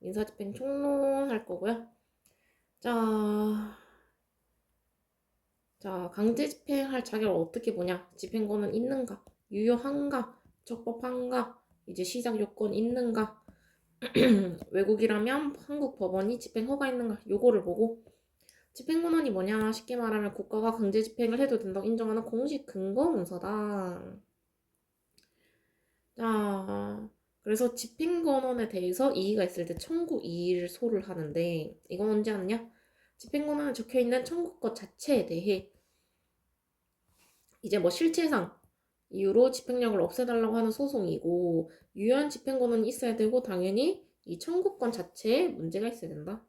민사집행 총론할 거고요. 자, 강제집행할 자격을 어떻게 보냐? 집행권은 있는가? 유효한가? 적법한가? 이제 시작 요건 있는가? 외국이라면 한국 법원이 집행 허가 있는가? 요거를 보고 집행권한이 뭐냐? 쉽게 말하면 국가가 강제 집행을 해도 된다고 인정하는 공식 근거 문서다. 자, 그래서 집행권한에 대해서 이의가 있을 때 청구 이의소를 하는데 이건 언제 하느냐? 집행권한에 적혀있는 청구권 자체에 대해 이제 뭐 실체상 이유로 집행력을 없애달라고 하는 소송이고 유효한 집행권은 있어야 되고 당연히 이 청구권 자체에 문제가 있어야 된다.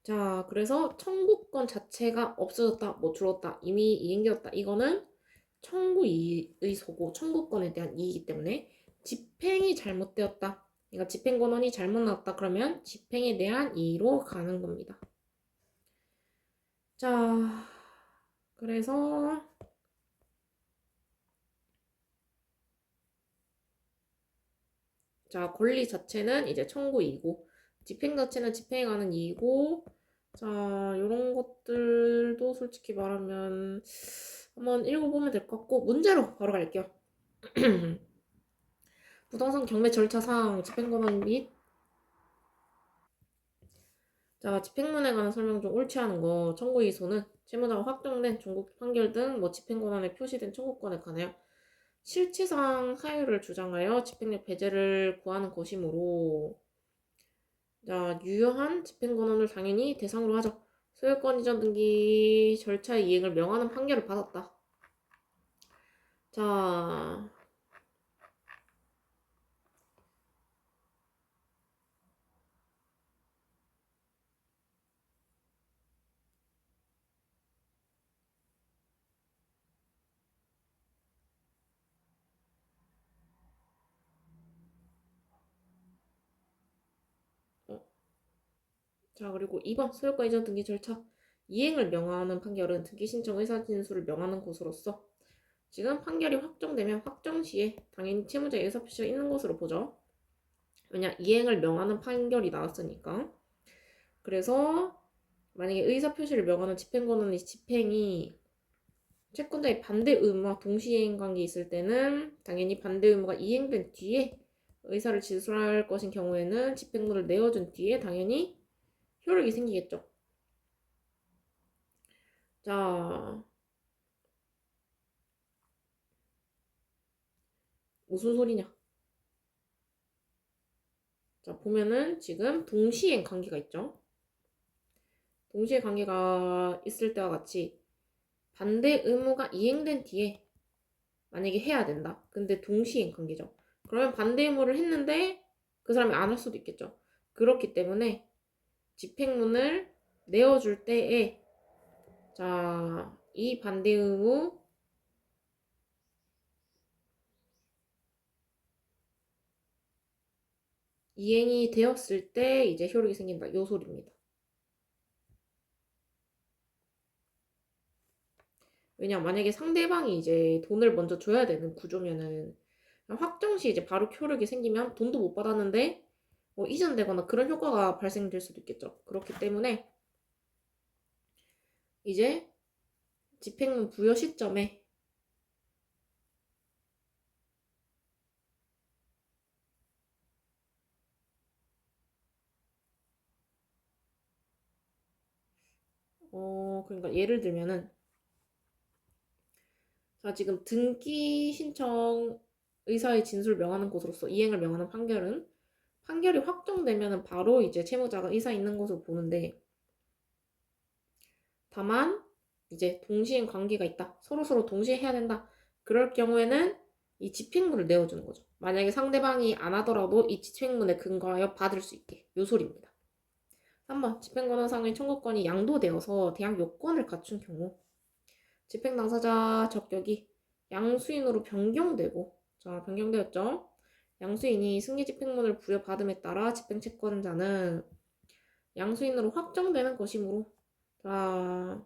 자, 그래서 청구권 자체가 없어졌다, 뭐 줄었다, 이미 이행되었다. 이거는 청구 이의소고 청구권에 대한 이의이기 때문에 집행이 잘못되었다. 그러니까 집행권한이 잘못 나왔다. 그러면 집행에 대한 이의로 가는 겁니다. 자, 그래서 자, 권리 자체는 이제 청구 이의고 집행 자체는 집행에 관한 이의고 자, 요런 것들도 솔직히 말하면 한번 읽어보면 될 것 같고 문제로 바로 갈게요. 부동산 경매 절차상 집행권한 및 자, 집행문에 관한 설명 중 옳지 않은 거 청구 이의소는 채무자가 확정된 종국 판결 등 뭐 집행권한에 표시된 청구권에 관하여 실체상 사유를 주장하여 집행력 배제를 구하는 것이므로 자, 유효한 집행권한을 당연히 대상으로 하죠. 소유권 이전 등기 절차의 이행을 명하는 판결을 받았다. 자, 자 그리고 2번 소유권 이전 등기 절차 이행을 명하는 판결은 등기 신청 의사 진술을 명하는 것으로서 지금 판결이 확정되면 확정 시에 당연히 채무자의 의사표시가 있는 것으로 보죠. 왜냐 이행을 명하는 판결이 나왔으니까. 그래서 만약에 의사표시를 명하는 집행권은 집행이 채권자의 반대 의무와 동시이행 관계 있을 때는 당연히 반대 의무가 이행된 뒤에 의사를 진술할 것인 경우에는 집행권을 내어준 뒤에 당연히 효력이 생기겠죠. 자, 무슨 소리냐? 자, 보면은 지금 동시행 관계가 있죠. 동시에 관계가 있을 때와 같이 반대 의무가 이행된 뒤에 만약에 해야 된다. 근데 동시행 관계죠. 그러면 반대 의무를 했는데 그 사람이 안 할 수도 있겠죠. 그렇기 때문에 집행문을 내어줄 때에 자, 이 반대 의무 이행이 되었을 때 이제 효력이 생긴다. 요 소리입니다. 왜냐 만약에 상대방이 이제 돈을 먼저 줘야 되는 구조면은 확정 시 이제 바로 효력이 생기면 돈도 못 받았는데 뭐 이전되거나 그런 효과가 발생될 수도 있겠죠. 그렇기 때문에 이제 집행문 부여 시점에 그러니까 예를 들면은 자 지금 등기 신청 의사의 진술 명하는 곳으로서 이행을 명하는 판결은 판결이 확정되면은 바로 이제 채무자가 의사 있는 것으로 보는데 다만 이제 동시행 관계가 있다. 서로서로 동시에 해야 된다. 그럴 경우에는 이 집행문을 내어주는 거죠. 만약에 상대방이 안 하더라도 이 집행문에 근거하여 받을 수 있게. 요 소리입니다. 3번 집행권한상의 청구권이 양도되어서 대항 요건을 갖춘 경우 집행 당사자 적격이 양수인으로 변경되고 자 변경되었죠. 양수인이 승계 집행문을 부여받음에 따라 집행채권자는 양수인으로 확정되는 것이므로 자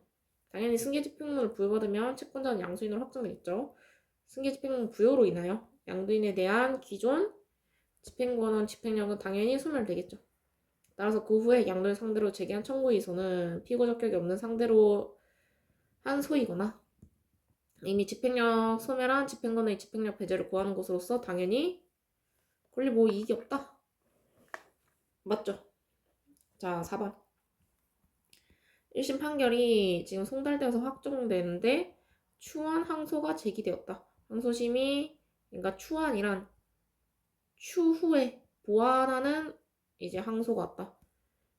당연히 승계 집행문을 부여받으면 채권자는 양수인으로 확정되겠죠. 승계 집행문 부여로 인하여 양도인에 대한 기존 집행권은 집행력은 당연히 소멸되겠죠. 따라서 그 후에 양도를 상대로 제기한 청구이소는 피고 적격이 없는 상대로 한 소이거나 이미 집행력 소멸한 집행권의 집행력 배제를 구하는 것으로서 당연히 권리 뭐 이익이 없다. 맞죠? 자, 4번. 1심 판결이 지금 송달되어서 확정되는데 추한 항소가 제기되었다. 항소심이 그러니까 추한이란 추후에 보완하는 이제 항소가 왔다.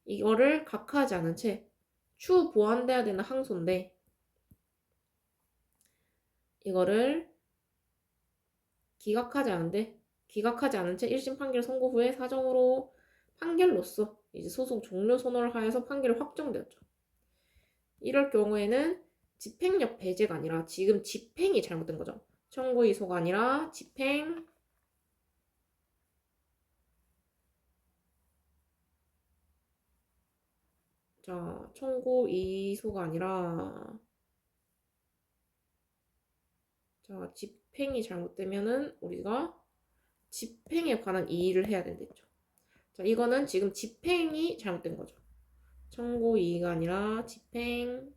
이거를 각하지 않은 채 추후 보완돼야 되는 항소인데 이거를 기각하지 않은 채 1심 판결 선고 후에 사정으로 판결로서 이제 소송 종료 선언을 하여서 판결이 확정되었죠. 이럴 경우에는 집행력 배제가 아니라 지금 집행이 잘못된 거죠. 청구 이소가 아니라 집행 자, 청구 이소가 아니라 자, 집행이 잘못되면은 우리가 집행에 관한 이의를 해야 된댔죠. 자, 이거는 지금 집행이 잘못된 거죠. 청구 이의가 아니라 집행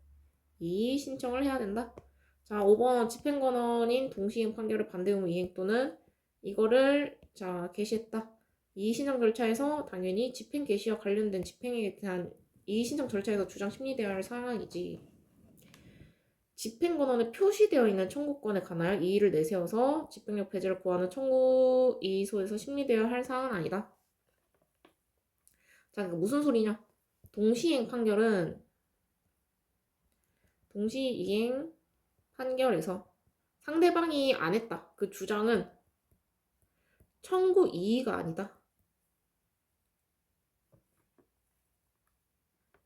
이의 신청을 해야 된다. 자, 5번 집행권원인 동시행 판결을 반대 의무 이행 또는 이거를 자 개시했다. 이의 신청 절차에서 당연히 집행 개시와 관련된 집행에 대한 이의 신청 절차에서 주장 심리되어야 할 사항이지. 집행권원에 표시되어 있는 청구권에 관하여 이의를 내세워서 집행력 배제를 구하는 청구 이의소에서 심리되어야 할 사항은 아니다. 자, 그러니까 무슨 소리냐? 동시행 판결에서 상대방이 안 했다. 그 주장은 청구 이의가 아니다.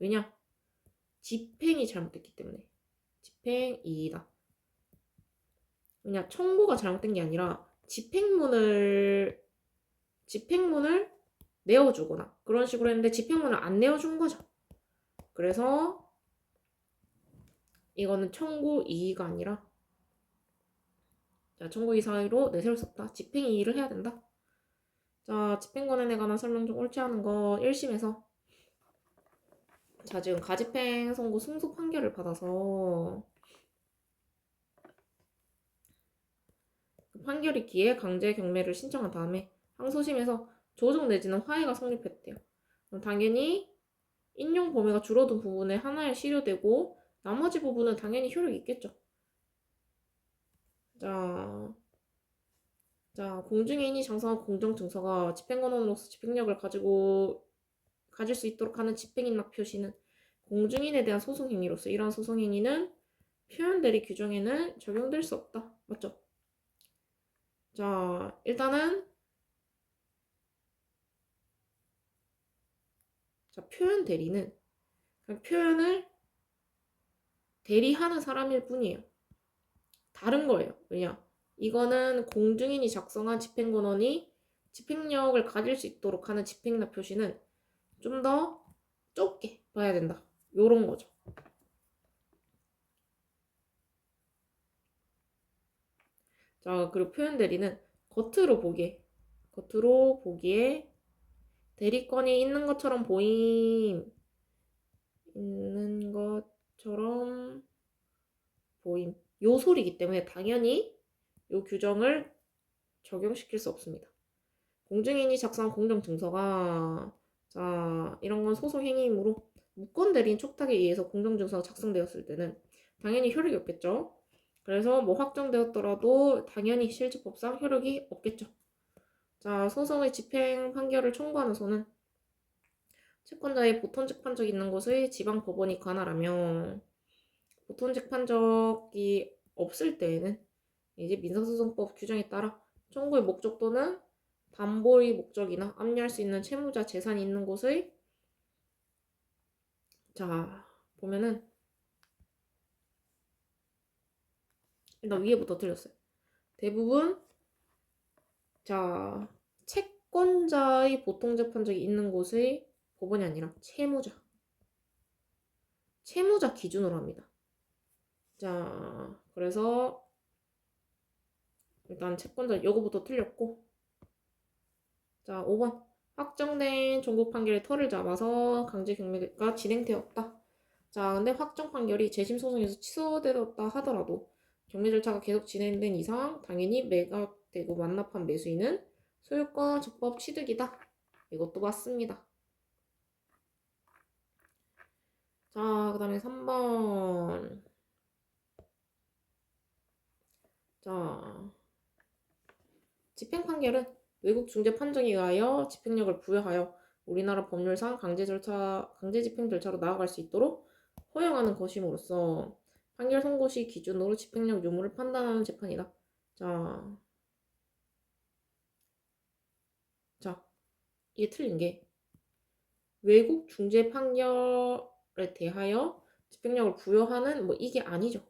왜냐? 집행이 잘못됐기 때문에. 집행 이의다. 왜냐? 청구가 잘못된 게 아니라 집행문을 내어주거나 그런 식으로 했는데 집행문을 안 내어준 거죠. 그래서 이거는 청구 이의가 아니라 자, 청구 이의 사유로 내세울 수 없다. 집행 이의를 해야 된다. 자, 집행권에 관한 설명 좀 옳지 않은 거 1심에서 자, 지금 가집행 선고 승소 판결을 받아서 그 판결이 기해 강제 경매를 신청한 다음에 항소심에서 조정 내지는 화해가 성립했대요. 그럼 당연히 인용 범위가 줄어든 부분에 하나에 실효되고 나머지 부분은 당연히 효력이 있겠죠. 자, 공중인이 장성한 공정증서가 집행권원으로서 집행력을 가질 수 있도록 하는 집행인락 표시는 공중인에 대한 소송행위로서 이러한 소송행위는 표현대리 규정에는 적용될 수 없다. 맞죠? 자, 일단은 자, 표현대리는 그냥 표현을 대리하는 사람일 뿐이에요. 다른 거예요. 왜냐? 이거는 공중인이 작성한 집행권원이 집행력을 가질 수 있도록 하는 집행인락 표시는 좀 더 좁게 봐야 된다. 요런 거죠. 자, 그리고 표현 대리는 겉으로 보기에 대리권이 있는 것처럼 보임. 요 소리이기 때문에 당연히 요 규정을 적용시킬 수 없습니다. 공중인이 작성한 공정증서가 자, 이런 건 소송 행위이므로 무권 대리인 촉탁에 의해서 공정증서가 작성되었을 때는 당연히 효력이 없겠죠. 그래서 뭐 확정되었더라도 당연히 실질법상 효력이 없겠죠. 자, 소송의 집행 판결을 청구하는 소는 채권자의 보통직 판적이 있는 곳의 지방법원이 관할하며 보통직 판적이 없을 때에는 이제 민사소송법 규정에 따라 청구의 목적도는 담보의 목적이나 압류할 수 있는 채무자 재산이 있는 곳의 자, 보면은 일단 위에부터 틀렸어요. 대부분 자, 채권자의 보통직 판적이 있는 곳의 법원이 아니라 채무자 기준으로 합니다. 자, 그래서 일단 채권자 요거부터 틀렸고 자, 5번. 확정된 종국 판결의 터를 잡아서 강제 경매가 진행되었다. 자, 근데 확정 판결이 재심 소송에서 취소되었다 하더라도 경매 절차가 계속 진행된 이상 당연히 매각되고 완납한 매수인은 소유권 적법 취득이다. 이것도 맞습니다. 자, 그 다음에 3번. 자, 집행 판결은 외국 중재 판정에 의하여 집행력을 부여하여 우리나라 법률상 강제 집행 절차로 나아갈 수 있도록 허용하는 것임으로써 판결 선고 시 기준으로 집행력 유무를 판단하는 재판이다. 자, 이게 틀린 게 외국 중재 판결에 대하여 집행력을 부여하는 뭐 이게 아니죠.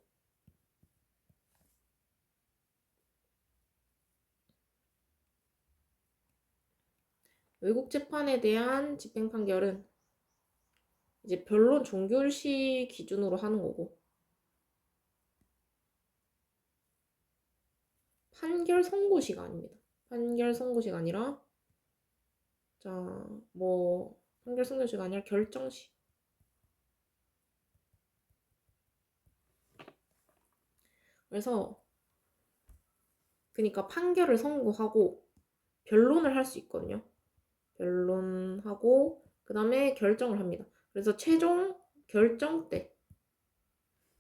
외국 재판에 대한 집행 판결은 이제 변론 종결 시 기준으로 하는 거고 판결 선고시가 아닙니다. 판결 선고시가 아니라 판결 선고시가 아니라 결정시. 그래서 그러니까 판결을 선고하고 변론을 할 수 있거든요. 변론하고 그 다음에 결정을 합니다. 그래서 최종 결정 때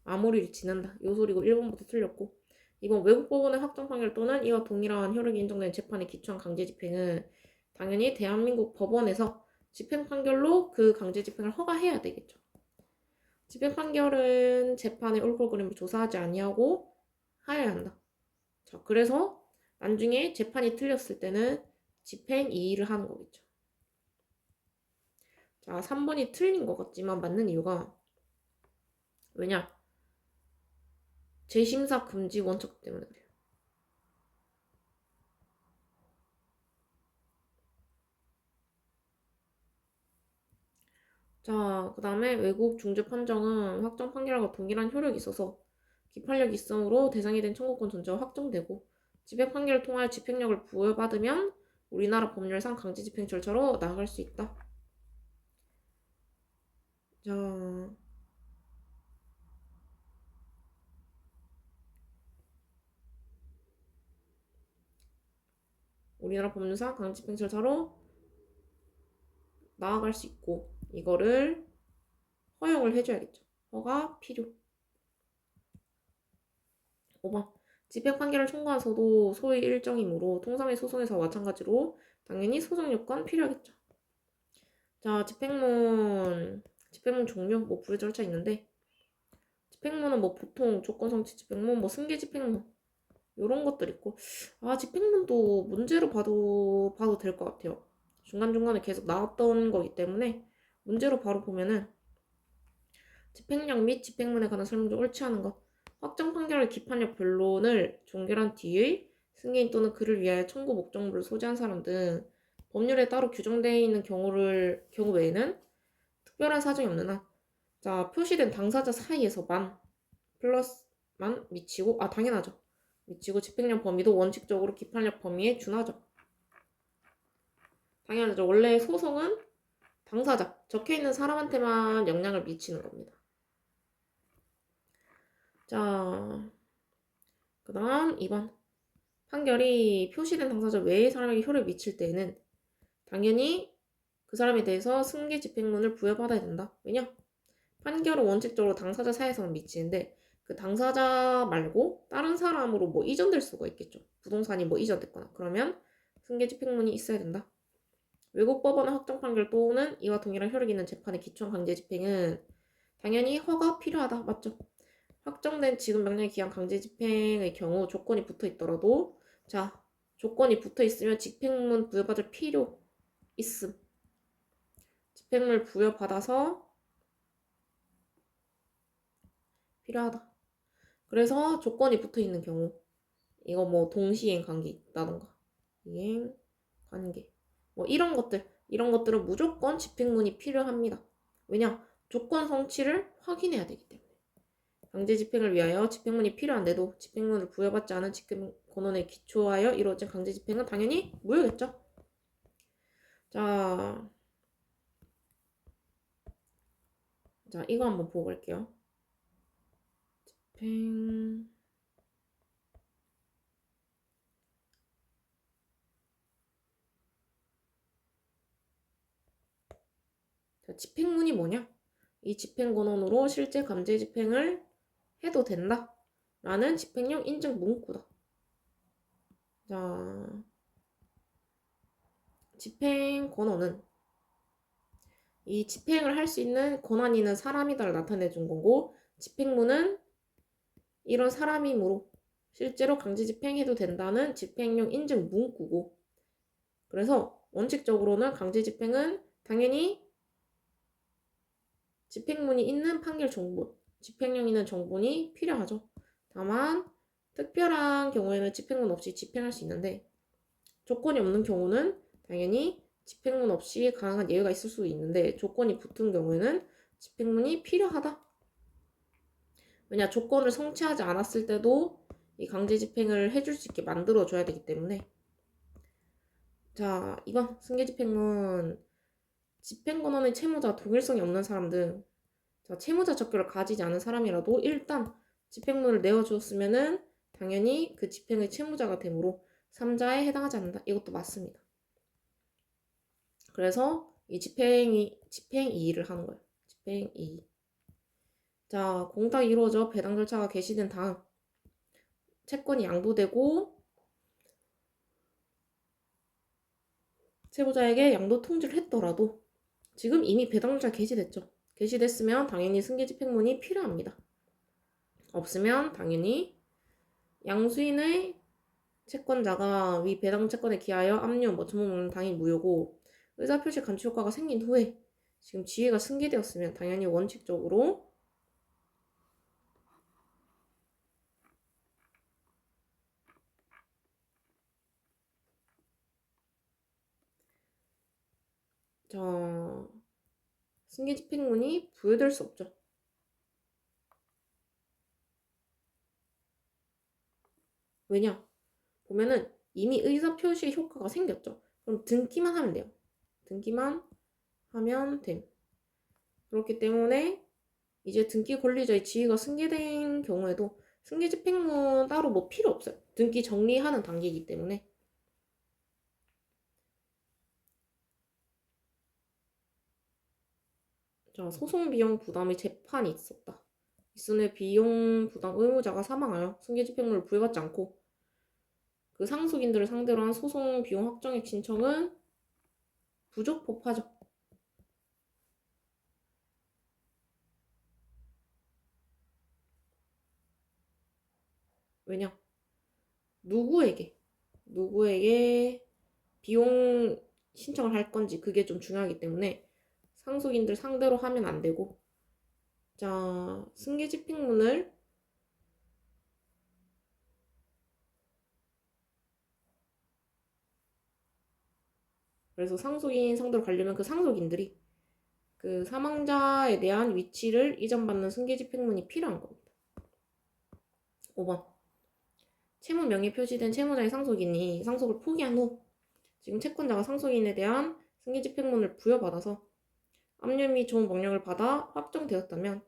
마무리를 지는다. 요 소리고 1번부터 틀렸고 2번 외국 법원의 확정 판결 또는 이와 동일한 효력이 인정된 재판에 기초한 강제 집행은 당연히 대한민국 법원에서 집행 판결로 그 강제 집행을 허가해야 되겠죠. 집행 판결은 재판의 옳고 그름을 조사하지 아니하고 하여야 한다. 자, 그래서 나중에 재판이 틀렸을 때는 집행 이의를 하는 거겠죠. 자, 3번이 틀린 것 같지만 맞는 이유가 왜냐? 재심사 금지 원칙 때문에 그래요. 자, 그 다음에 외국 중재 판정은 확정 판결과 동일한 효력이 있어서 기판력 있음으로 대상이 된 청구권 존재가 확정되고 집행 판결을 통하여 집행력을 부여받으면 우리나라 법률상 강제 집행 절차로 나아갈 수 있다. 자, 우리나라 법률상 강제 집행 절차로 나아갈 수 있고 이거를 허용을 해줘야겠죠. 허가 필요. 5번. 집행 판결을 청구하서도 소위 일정이므로 통상의 소송에서와 마찬가지로 당연히 소송 요건 필요하겠죠. 자, 집행문 종류, 불의 절차 있는데 집행문은 보통 조건 성취 집행문, 승계 집행문 이런 것들 있고 집행문도 문제로 봐도 될 것 같아요. 중간중간에 계속 나왔던 거기 때문에 문제로 바로 보면은 집행력 및 집행문에 관한 설명 중 옳지 않은 것 확정 판결의 기판력 변론을 종결한 뒤의 승계인 또는 그를 위하여 청구 목적물을 소지한 사람 등 법률에 따로 규정되어 있는 경우 외에는 특별한 사정이 없는 한 자, 표시된 당사자 사이에서만 플러스만 미치고 당연하죠. 미치고 집행력 범위도 원칙적으로 기판력 범위에 준하죠. 당연하죠. 원래 소송은 당사자, 적혀있는 사람한테만 영향을 미치는 겁니다. 자, 그 다음 2번. 판결이 표시된 당사자 외의 사람에게 효력을 미칠 때에는 당연히 그 사람에 대해서 승계 집행문을 부여받아야 된다. 왜냐? 판결은 원칙적으로 당사자 사이에서만 미치는데 그 당사자 말고 다른 사람으로 이전될 수가 있겠죠. 부동산이 이전됐거나 그러면 승계 집행문이 있어야 된다. 외국 법원의 확정 판결 또는 이와 동일한 효력이 있는 재판의 기초한 강제 집행은 당연히 허가 필요하다. 맞죠? 확정된 지급 명령에 기한 강제 집행의 경우 조건이 붙어 있더라도 조건이 붙어 있으면 집행문 부여받을 필요 있음. 집행물 부여받아서 필요하다. 그래서 조건이 붙어 있는 경우 이거 동시행 관계 있다던가 이행 관계 이런 것들은 무조건 집행문이 필요합니다. 왜냐? 조건 성취를 확인해야 되기 때문에. 강제 집행을 위하여 집행문이 필요한데도 집행문을 부여받지 않은 집행 권한에 기초하여 이루어진 강제 집행은 당연히 무효겠죠. 자, 자, 이거 한번 보고 갈게요. 집행. 자, 집행문이 뭐냐? 이 집행권한으로 실제 강제 집행을 해도 된다. 라는 집행령 인증 문구다. 자, 집행 권한은 이 집행을 할 수 있는 권한이 있는 사람이다를 나타내 준 거고, 집행문은 이런 사람이므로 실제로 강제 집행해도 된다는 집행령 인증 문구고, 그래서 원칙적으로는 강제 집행은 당연히 집행문이 있는 판결 정본, 집행령 있는 정본이 필요하죠. 다만 특별한 경우에는 집행문 없이 집행할 수 있는데, 조건이 없는 경우는 당연히 집행문 없이 가능한 예외가 있을 수 있는데, 조건이 붙은 경우에는 집행문이 필요하다. 왜냐, 조건을 성취하지 않았을 때도 이 강제 집행을 해줄 수 있게 만들어줘야 되기 때문에. 자, 2번 승계 집행문. 집행권한의 채무자 동일성이 없는 사람들, 자, 채무자 적격을 가지지 않은 사람이라도 일단 집행문을 내어주었으면은 당연히 그 집행의 채무자가 되므로 3자에 해당하지 않는다. 이것도 맞습니다. 그래서 이 집행이의를 하는 거예요. 집행이의. 자, 공탁이 이루어져 배당 절차가 개시된 다음 채권이 양도되고 채무자에게 양도 통지를 했더라도 지금 이미 배당 절차 개시됐죠. 개시됐으면 당연히 승계 집행문이 필요합니다. 없으면 당연히 양수인의 채권자가 위 배당 채권에 기하여 압류, 전무물은 당연히 무효고, 의사표시 간취 효과가 생긴 후에 지금 지위가 승계되었으면 당연히 원칙적으로 자, 승계 집행문이 부여될 수 없죠. 왜냐? 보면은 이미 의사표시 효과가 생겼죠. 그럼 등기만 하면 돼요. 등기만 하면 됨. 그렇기 때문에 이제 등기 권리자의 지위가 승계된 경우에도 승계 집행문 따로 뭐 필요 없어요. 등기 정리하는 단계이기 때문에. 자, 소송 비용 부담의 재판이 있었다. 있으니 비용 부담 의무자가 사망하여 승계 집행문을 부여받지 않고 그 상속인들을 상대로 한 소송 비용 확정액 신청은 부적법하죠. 왜냐? 누구에게 비용 신청을 할 건지 그게 좀 중요하기 때문에 상속인들 상대로 하면 안 되고, 자, 승계 집행문을 그래서 상속인 상대로 가려면 그 상속인들이 그 사망자에 대한 위치를 이전받는 승계 집행문이 필요한 겁니다. 5번. 채무 명의 표시된 채무자의 상속인이 상속을 포기한 후 지금 채권자가 상속인에 대한 승계 집행문을 부여받아서 압류 및 조문 명령을 받아 확정되었다면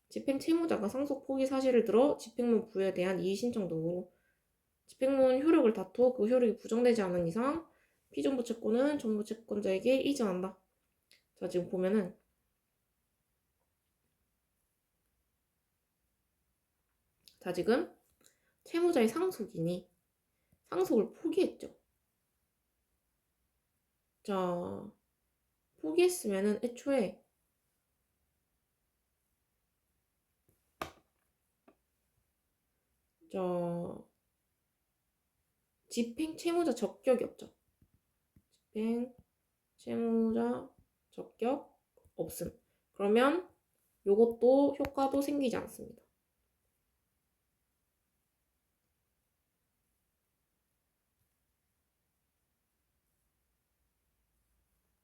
집행 채무자가 상속 포기 사실을 들어 집행문 부여에 대한 이의 신청 등으로 집행문 효력을 다투어 그 효력이 부정되지 않은 이상 피존부 채권은 전부 채권자에게 이전한다. 자, 지금 보면은 자, 지금 채무자의 상속인이 상속을 포기했죠. 자, 포기했으면은 애초에 자, 집행 채무자 적격이 없죠. 집행 채무자 적격 없음. 그러면 요것도 효과도 생기지 않습니다.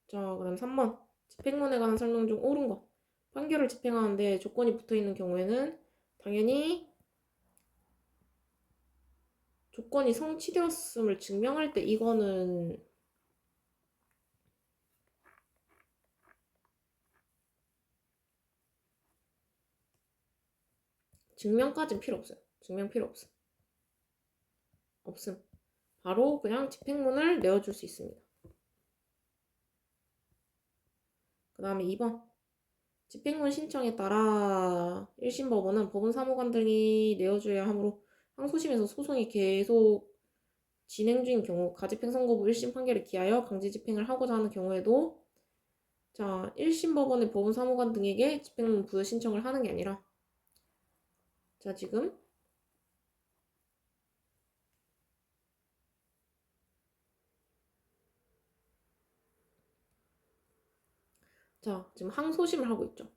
자, 그럼 3번. 집행문에 관한 설명 중 옳은 것. 판결을 집행하는데 조건이 붙어 있는 경우에는 당연히 조건이 성취되었음을 증명할 때 이거는 증명까지는 필요 없어요. 증명 필요 없음. 없음. 바로 그냥 집행문을 내어줄 수 있습니다. 그 다음에 2번. 집행문 신청에 따라 1심 법원은 법원 사무관 등이 내어줘야 하므로 항소심에서 소송이 계속 진행 중인 경우 가집행 선고 후 1심 판결에 기하여 강제 집행을 하고자 하는 경우에도 1심 법원의 법원 사무관 등에게 집행문 부여 신청을 하는 게 아니라 지금 지금 항소심을 하고 있죠.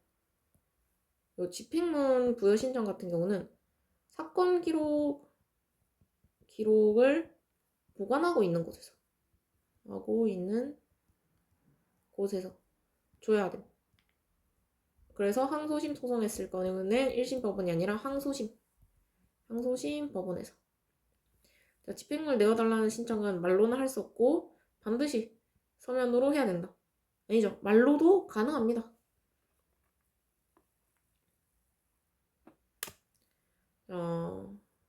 이 집행문 부여 신청 같은 경우는 사건 기록을 보관하고 있는 곳에서 줘야 돼. 그래서 항소심 소송했을 경우는 1심 법원이 아니라 항소심 법원에서. 집행문을 내어달라는 신청은 말로는 할 수 없고 반드시 서면으로 해야 된다. 아니죠. 말로도 가능합니다.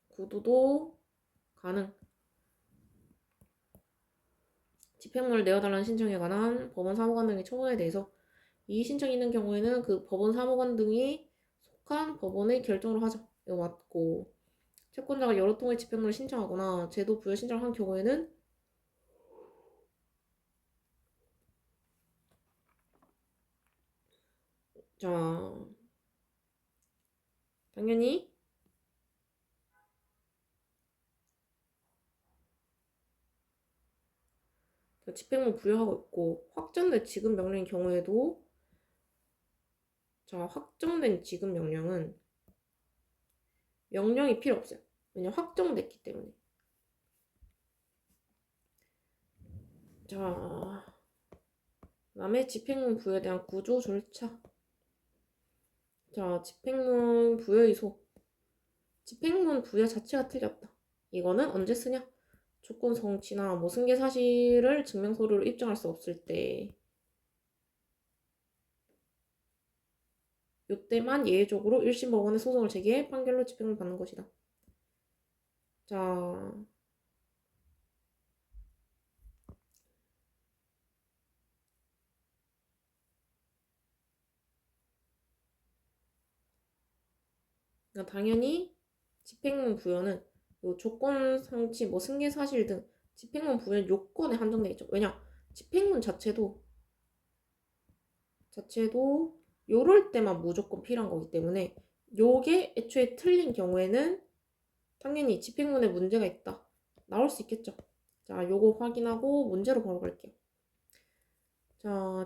구두도 가능. 집행문을 내어달라는 신청에 관한 법원 사무관 등의 청구에 대해서 이 신청이 있는 경우에는 그 법원 사무관 등이 속한 법원의 결정으로 하죠. 이거 맞고, 채권자가 여러 통의 집행문을 신청하거나 제도 부여 신청을 한 경우에는 당연히 집행문 부여하고 있고, 확정된 지급 명령의 경우에도 확정된 지급 명령은 명령이 필요 없어요. 왜냐면 확정됐기 때문에. 그다음에 집행문 부여에 대한 구조 절차. 집행문 부여의소. 집행문 부여 자체가 틀렸다. 이거는 언제 쓰냐? 조건 성취나 승계 사실을 증명 서류로 입증할 수 없을 때, 이때만 예외적으로 1심 법원에 소송을 제기해 판결로 집행을 받는 것이다. 당연히 집행문 부여는 조건 성취, 승계 사실 등 집행문 부여 요건에 한정되어 있죠. 왜냐? 집행문 자체도 요럴 때만 무조건 필요한 거기 때문에 요게 애초에 틀린 경우에는 당연히 집행문에 문제가 있다. 나올 수 있겠죠. 요거 확인하고 문제로 바로 갈게요.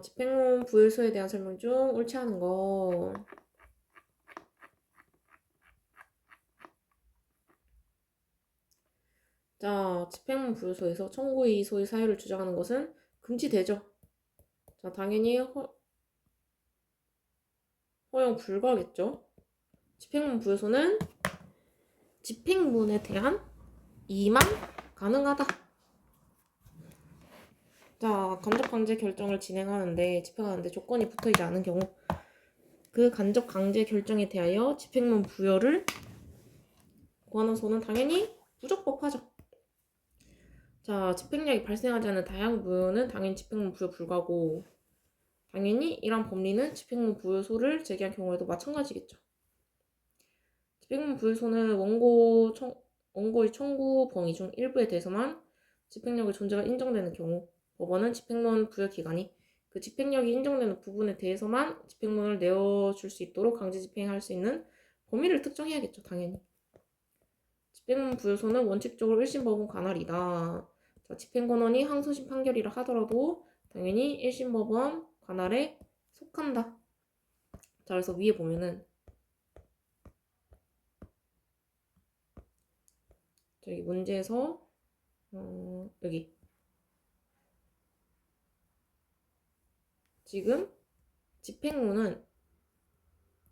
집행문 부여소에 대한 설명 중 옳지 않은 거. 집행문 부여소에서 청구의 소의 사유를 주장하는 것은 금지되죠. 당연히 허용 불가하겠죠. 집행문 부여소는 집행문에 대한 이의만 가능하다. 간접 강제 결정을 집행하는데 조건이 붙어있지 않은 경우 그 간접 강제 결정에 대하여 집행문 부여를 구하는 소는 당연히 부적법하죠. 집행력이 발생하지 않는 다양한 부여는 당연히 집행문 부여 불가고, 당연히 이러한 법리는 집행문 부여소를 제기한 경우에도 마찬가지겠죠. 집행문 부여소는 원고의 청구 범위 중 일부에 대해서만 집행력의 존재가 인정되는 경우 법원은 집행문 부여 기관이 그 집행력이 인정되는 부분에 대해서만 집행문을 내어줄 수 있도록 강제 집행할 수 있는 범위를 특정해야겠죠. 당연히. 집행문 부여소는 원칙적으로 1심 법원 관할이다. 집행권원이 항소심 판결이라 하더라도 당연히 1심 법원 관할에 속한다. 그래서 위에 보면은 저기 문제에서 여기 지금 집행문은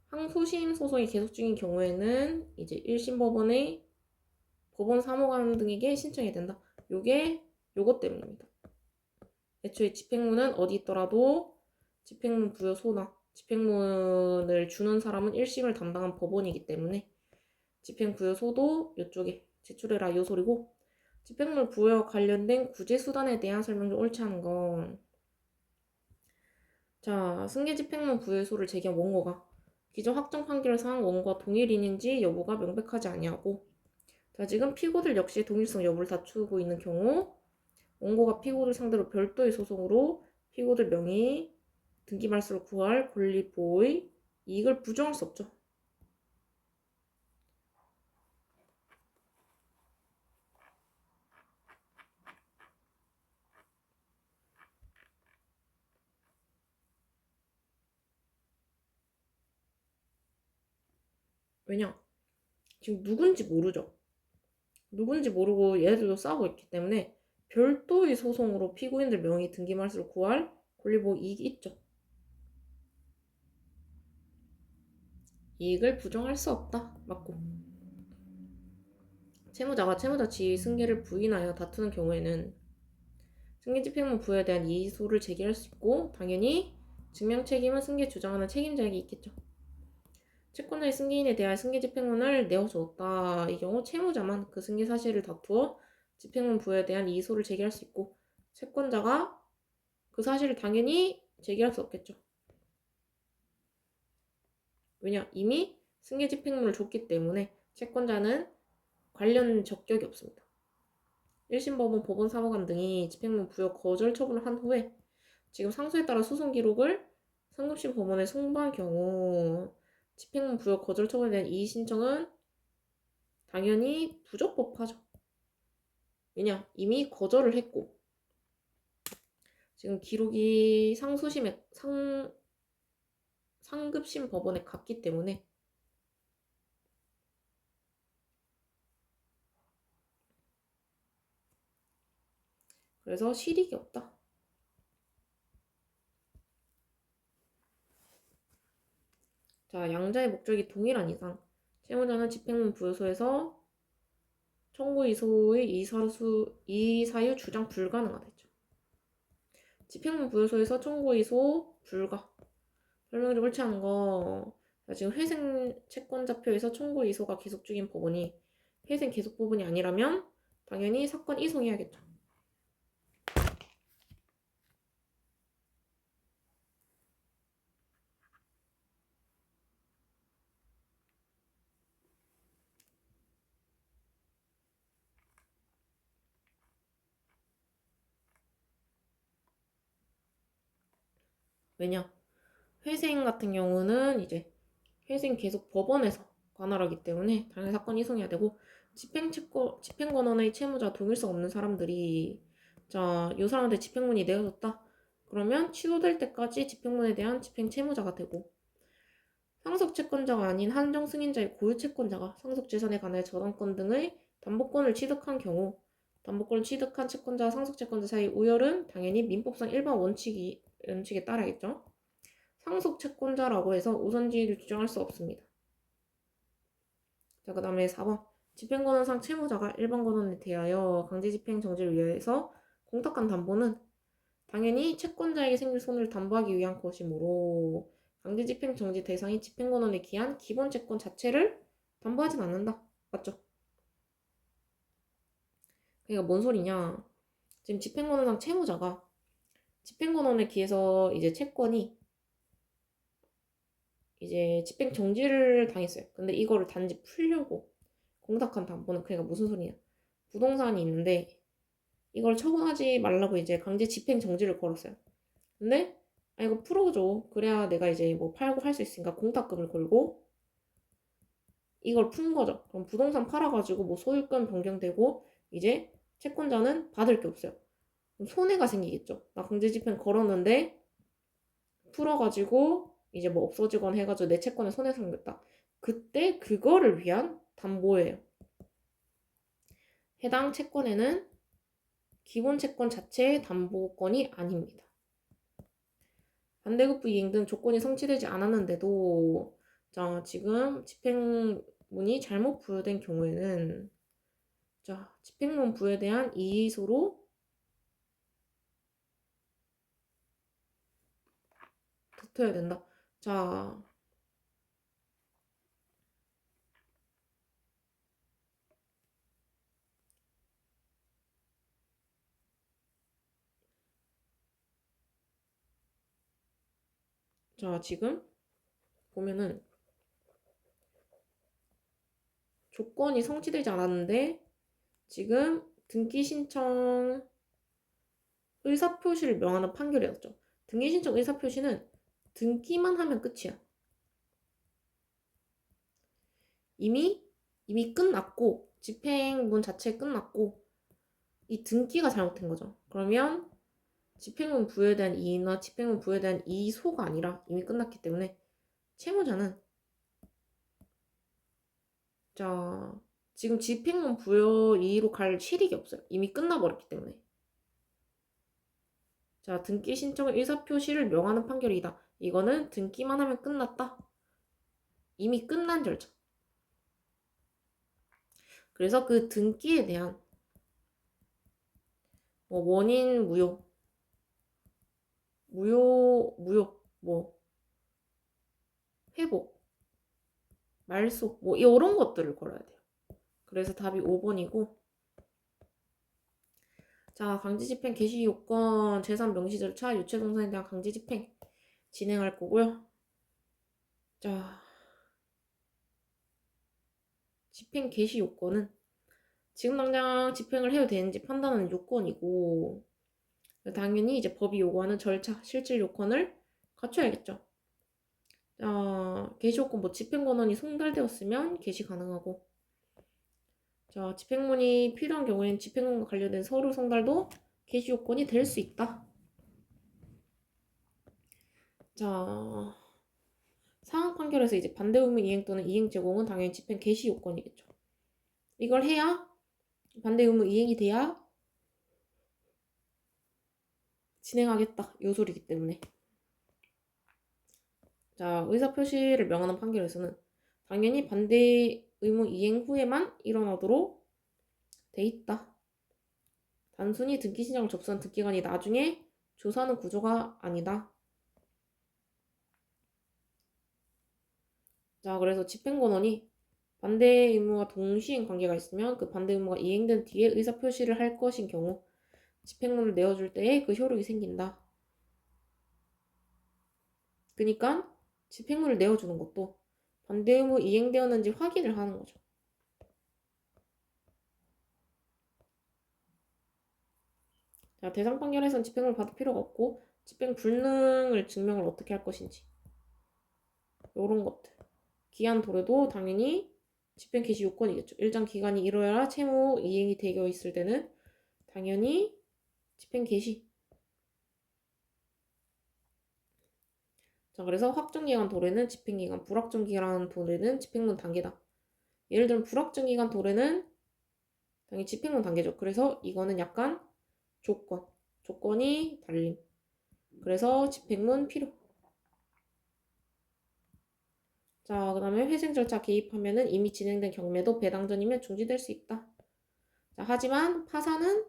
항소심 소송이 계속 중인 경우에는 이제 1심 법원의 법원 사무관 등에게 신청해야 된다. 요것 때문입니다. 애초에 집행문은 어디 있더라도 집행문 부여소나 집행문을 주는 사람은 1심을 담당한 법원이기 때문에 집행부여소도 이쪽에 제출해라 요 소리고, 집행물 부여와 관련된 구제수단에 대한 설명 중 옳지 않은 건, 자, 승계집행문 부여소를 제기한 원고가 기존 확정 판결 사항 원고와 동일인인지 여부가 명백하지 아니하고, 자, 지금 피고들 역시 동일성 여부를 다투고 있는 경우 원고가 피고들 상대로 별도의 소송으로 피고들 명의, 등기 말소를 구할 권리 보호의 이익을 부정할 수 없죠. 왜냐? 지금 누군지 모르죠. 누군지 모르고 얘들도 싸우고 있기 때문에 별도의 소송으로 피고인들 명의, 등기 말소를 구할 권리 보호 이익이 있죠. 이익을 부정할 수 없다. 맞고. 채무자가 채무자 지위 승계를 부인하여 다투는 경우에는 승계집행문 부여에 대한 이의소를 제기할 수 있고, 당연히 증명 책임은 승계 주장하는 책임자에게 있겠죠. 채권자의 승계인에 대한 승계집행문을 내어주었다. 이 경우 채무자만 그 승계 사실을 다투어 집행문 부여에 대한 이의소를 제기할 수 있고, 채권자가 그 사실을 당연히 제기할 수 없겠죠. 왜냐? 이미 승계집행문을 줬기 때문에 채권자는 관련 적격이 없습니다. 1심 법원, 법원 사무관 등이 집행문 부여 거절 처분을 한 후에 지금 상소에 따라 소송 기록을 상급심 법원에 송부한 경우 집행문 부여 거절 처분에 대한 이의 신청은 당연히 부적법하죠. 왜냐? 이미 거절을 했고 지금 기록이 상급심 법원에 갔기 때문에 그래서 실익이 없다. 자, 양자의 목적이 동일한 이상 채무자는 집행문 부여소에서 청구 이소의 이사유 주장 불가능하다 했죠. 집행문 부여소에서 청구 이소 불가. 설명 좀 옳지 않은 거. 자, 지금 회생 채권자표에서 청구 이소가 계속 중인 법원이 회생 계속 부분이 아니라면 당연히 사건 이송해야겠죠. 왜냐? 회생 같은 경우는 이제 회생 계속 법원에서 관할하기 때문에 당연히 사건 이송해야 되고, 집행권원의 채무자 동일성 없는 사람들이 자, 이 사람한테 집행문이 내어졌다. 그러면 취소될 때까지 집행문에 대한 집행 채무자가 되고, 상속 채권자가 아닌 한정 승인자의 고유 채권자가 상속 재산에 관하여 저당권 등의 담보권을 취득한 경우 담보권을 취득한 채권자와 상속 채권자 사이 우열은 당연히 민법상 일반 원칙에 따라야겠죠. 상속 채권자라고 해서 우선지위를 주장할 수 없습니다. 자, 그 다음에 4번. 집행권원상 채무자가 일반 권원에 대하여 강제집행 정지를 위해서 공탁한 담보는 당연히 채권자에게 생길 손해를 담보하기 위한 것이므로 강제집행 정지 대상인 집행권원에 기한 기본 채권 자체를 담보하진 않는다. 맞죠? 그러니까 뭔 소리냐? 지금 집행권원상 채무자가 집행권원에 기해서 이제 채권이 이제 집행 정지를 당했어요. 근데 이거를 단지 풀려고 공탁한 담보는, 그러니까 무슨 소리냐? 부동산이 있는데 이걸 처분하지 말라고 이제 강제 집행 정지를 걸었어요. 근데 아 이거 풀어줘. 그래야 내가 이제 뭐 팔고 할 수 있으니까 공탁금을 걸고 이걸 푼 거죠. 그럼 부동산 팔아가지고 뭐 소유권 변경되고 이제 채권자는 받을 게 없어요. 그럼 손해가 생기겠죠. 나 강제 집행 걸었는데 풀어가지고 이제 뭐 없어지거나 해가지고 내 채권에 손해 생겼다. 그때 그거를 위한 담보예요. 해당 채권에는 기본 채권 자체의 담보권이 아닙니다. 반대급부 이행 등 조건이 성취되지 않았는데도 자, 지금 집행문이 잘못 부여된 경우에는 자, 집행문 부여에 대한 이의소로 다퉈야 된다. 자, 자, 지금 보면은 조건이 성취되지 않았는데 지금 등기 신청 의사표시를 명하는 판결이 났죠. 등기 신청 의사표시는 등기만 하면 끝이야. 이미 끝났고 집행문 자체 끝났고 이 등기가 잘못된 거죠. 그러면 집행문 부여에 대한 이의나 집행문 부여에 대한 이의소가 아니라 이미 끝났기 때문에 채무자는 자 지금 집행문 부여 이의로 갈 실익이 없어요. 이미 끝나버렸기 때문에. 자, 등기 신청의 의사표시를 명하는 판결이다. 이거는 등기만 하면 끝났다. 이미 끝난 절차. 그래서 그 등기에 대한 뭐 원인 무효, 뭐 회복, 말소, 뭐 이런 것들을 걸어야 돼요. 그래서 답이 5번이고. 자, 강제집행 개시 요건, 재산 명시 절차, 유체동산에 대한 강제집행 진행할 거고요. 자, 집행 개시 요건은 지금 당장 집행을 해도 되는지 판단하는 요건이고 당연히 이제 법이 요구하는 절차, 실질 요건을 갖춰야겠죠. 개시 요건 뭐 집행 권한이 송달되었으면 개시 가능하고 자, 집행문이 필요한 경우에는 집행문과 관련된 서류 송달도 개시 요건이 될 수 있다. 자, 상한 판결에서 이제 반대 의무 이행 또는 이행 제공은 당연히 집행 개시 요건이겠죠. 이걸 해야 반대 의무 이행이 돼야 진행하겠다 요소리기 때문에 자 의사표시를 명하는 판결에서는 당연히 반대 의무 이행 후에만 일어나도록 돼 있다. 단순히 등기 신청을 접수한 등기관이 나중에 조사하는 구조가 아니다. 자 그래서 집행권원이 반대 의무와 동시행 관계가 있으면 그 반대 의무가 이행된 뒤에 의사표시를 할 것인 경우 집행문을 내어줄 때에 그 효력이 생긴다. 그러니까 집행문을 내어주는 것도 반대 의무 이행되었는지 확인을 하는 거죠. 자, 대상 판결에서는 집행을 받을 필요가 없고 집행 불능을 증명을 어떻게 할 것인지 이런 것들. 기한 도래도 당연히 집행 개시 요건이겠죠. 일정 기간이 이뤄야 채무 이행이 되어 있을 때는 당연히 집행 개시. 자, 그래서 확정기간 도래는 집행기간, 불확정기간 도래는 집행문 단계다. 예를 들면 불확정기간 도래는 당연히 집행문 단계죠. 그래서 이거는 약간 조건이 달림. 그래서 집행문 필요. 자, 그 다음에 회생 절차 개입하면은 이미 진행된 경매도 배당 전이면 중지될 수 있다. 자, 하지만 파산은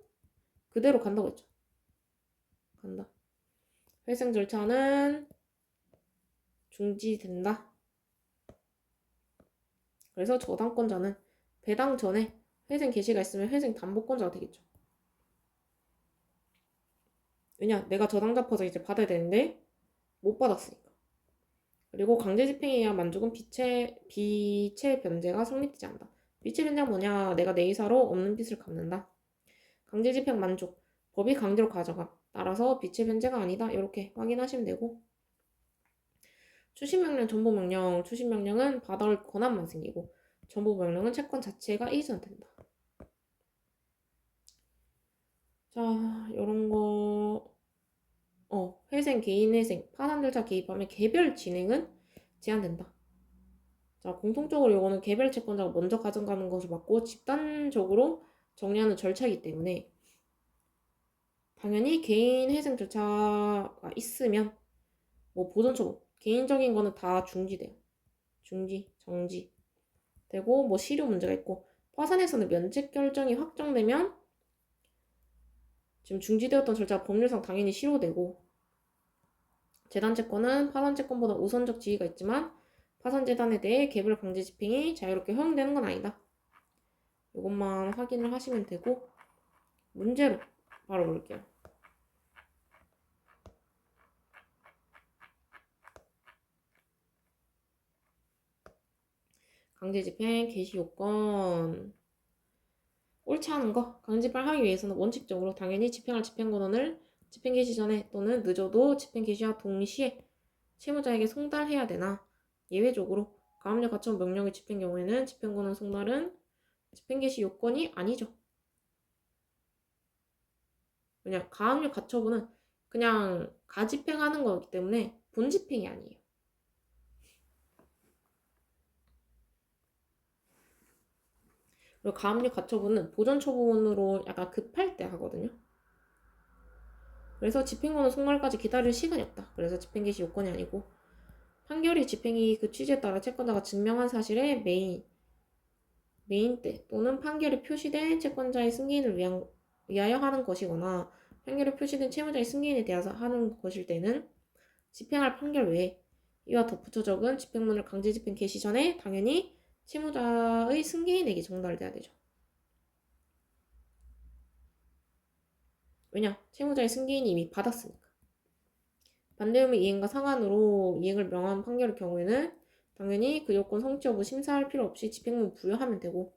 그대로 간다고 했죠. 간다. 회생 절차는 중지된다. 그래서 저당권자는 배당 전에 회생 개시가 있으면 회생 담보권자가 되겠죠. 왜냐? 내가 저당 잡아서 이제 받아야 되는데 못 받았으니까. 그리고 강제 집행에 의한 만족은 비체 변제가 성립되지 않는다. 비체 변제가 뭐냐? 내가 내 의사로 없는 빚을 갚는다. 강제 집행 만족. 법이 강제로 가져가. 따라서 비체 변제가 아니다. 이렇게 확인하시면 되고 추심명령, 전보명령. 추심명령은 받아올 권한만 생기고 전보명령은 채권 자체가 이전된다. 자, 요런 거 회생, 개인회생, 파산절차 개입하면 개별 진행은 제한된다. 자, 공통적으로 이거는 개별 채권자가 먼저 가져가는 것을 맞고 집단적으로 정리하는 절차이기 때문에 당연히 개인 회생 절차가 있으면 뭐 보존처분, 개인적인 거는 다 중지돼요. 정지 되고 뭐 실효 문제가 있고 파산에서는 면책 결정이 확정되면 지금 중지되었던 절차가 법률상 당연히 실효되고 재단채권은 파산채권보다 우선적 지위가 있지만 파산재단에 대해 개별 강제 집행이 자유롭게 허용되는 건 아니다. 이것만 확인을 하시면 되고 문제로 바로 볼게요. 강제 집행 개시 요건. 옳지 않은 거. 강제 집행을 하기 위해서는 원칙적으로 당연히 집행할 집행권을 집행 개시 전에 또는 늦어도 집행 개시와 동시에 채무자에게 송달해야 되나, 예외적으로 가압류 가처분 명령의 집행 경우에는 집행권은 송달은 집행 개시 요건이 아니죠. 그냥 가압류 가처분은 그냥 가집행하는 거기 때문에 본집행이 아니에요. 그리고 가압류 가처분은 보전 처분으로 약간 급할 때 하거든요. 그래서 집행권은 송달까지 기다릴 시간이 없다. 그래서 집행 개시 요건이 아니고, 판결이 집행이 그 취지에 따라 채권자가 증명한 사실의 메인때 또는 판결이 표시된 채권자의 승계인을 위하여 하는 것이거나 판결이 표시된 채무자의 승계인에 대해서 하는 것일 때는 집행할 판결 외에 이와 덧붙여 적은 집행문을 강제 집행 개시 전에 당연히 채무자의 승계인에게 전달돼야 되죠. 왜냐? 채무자의 승계인이 이미 받았으니까. 반대 의무 이행과 상한으로 이행을 명한 판결의 경우에는 당연히 그 요건 성취 여부 심사할 필요 없이 집행문 부여하면 되고,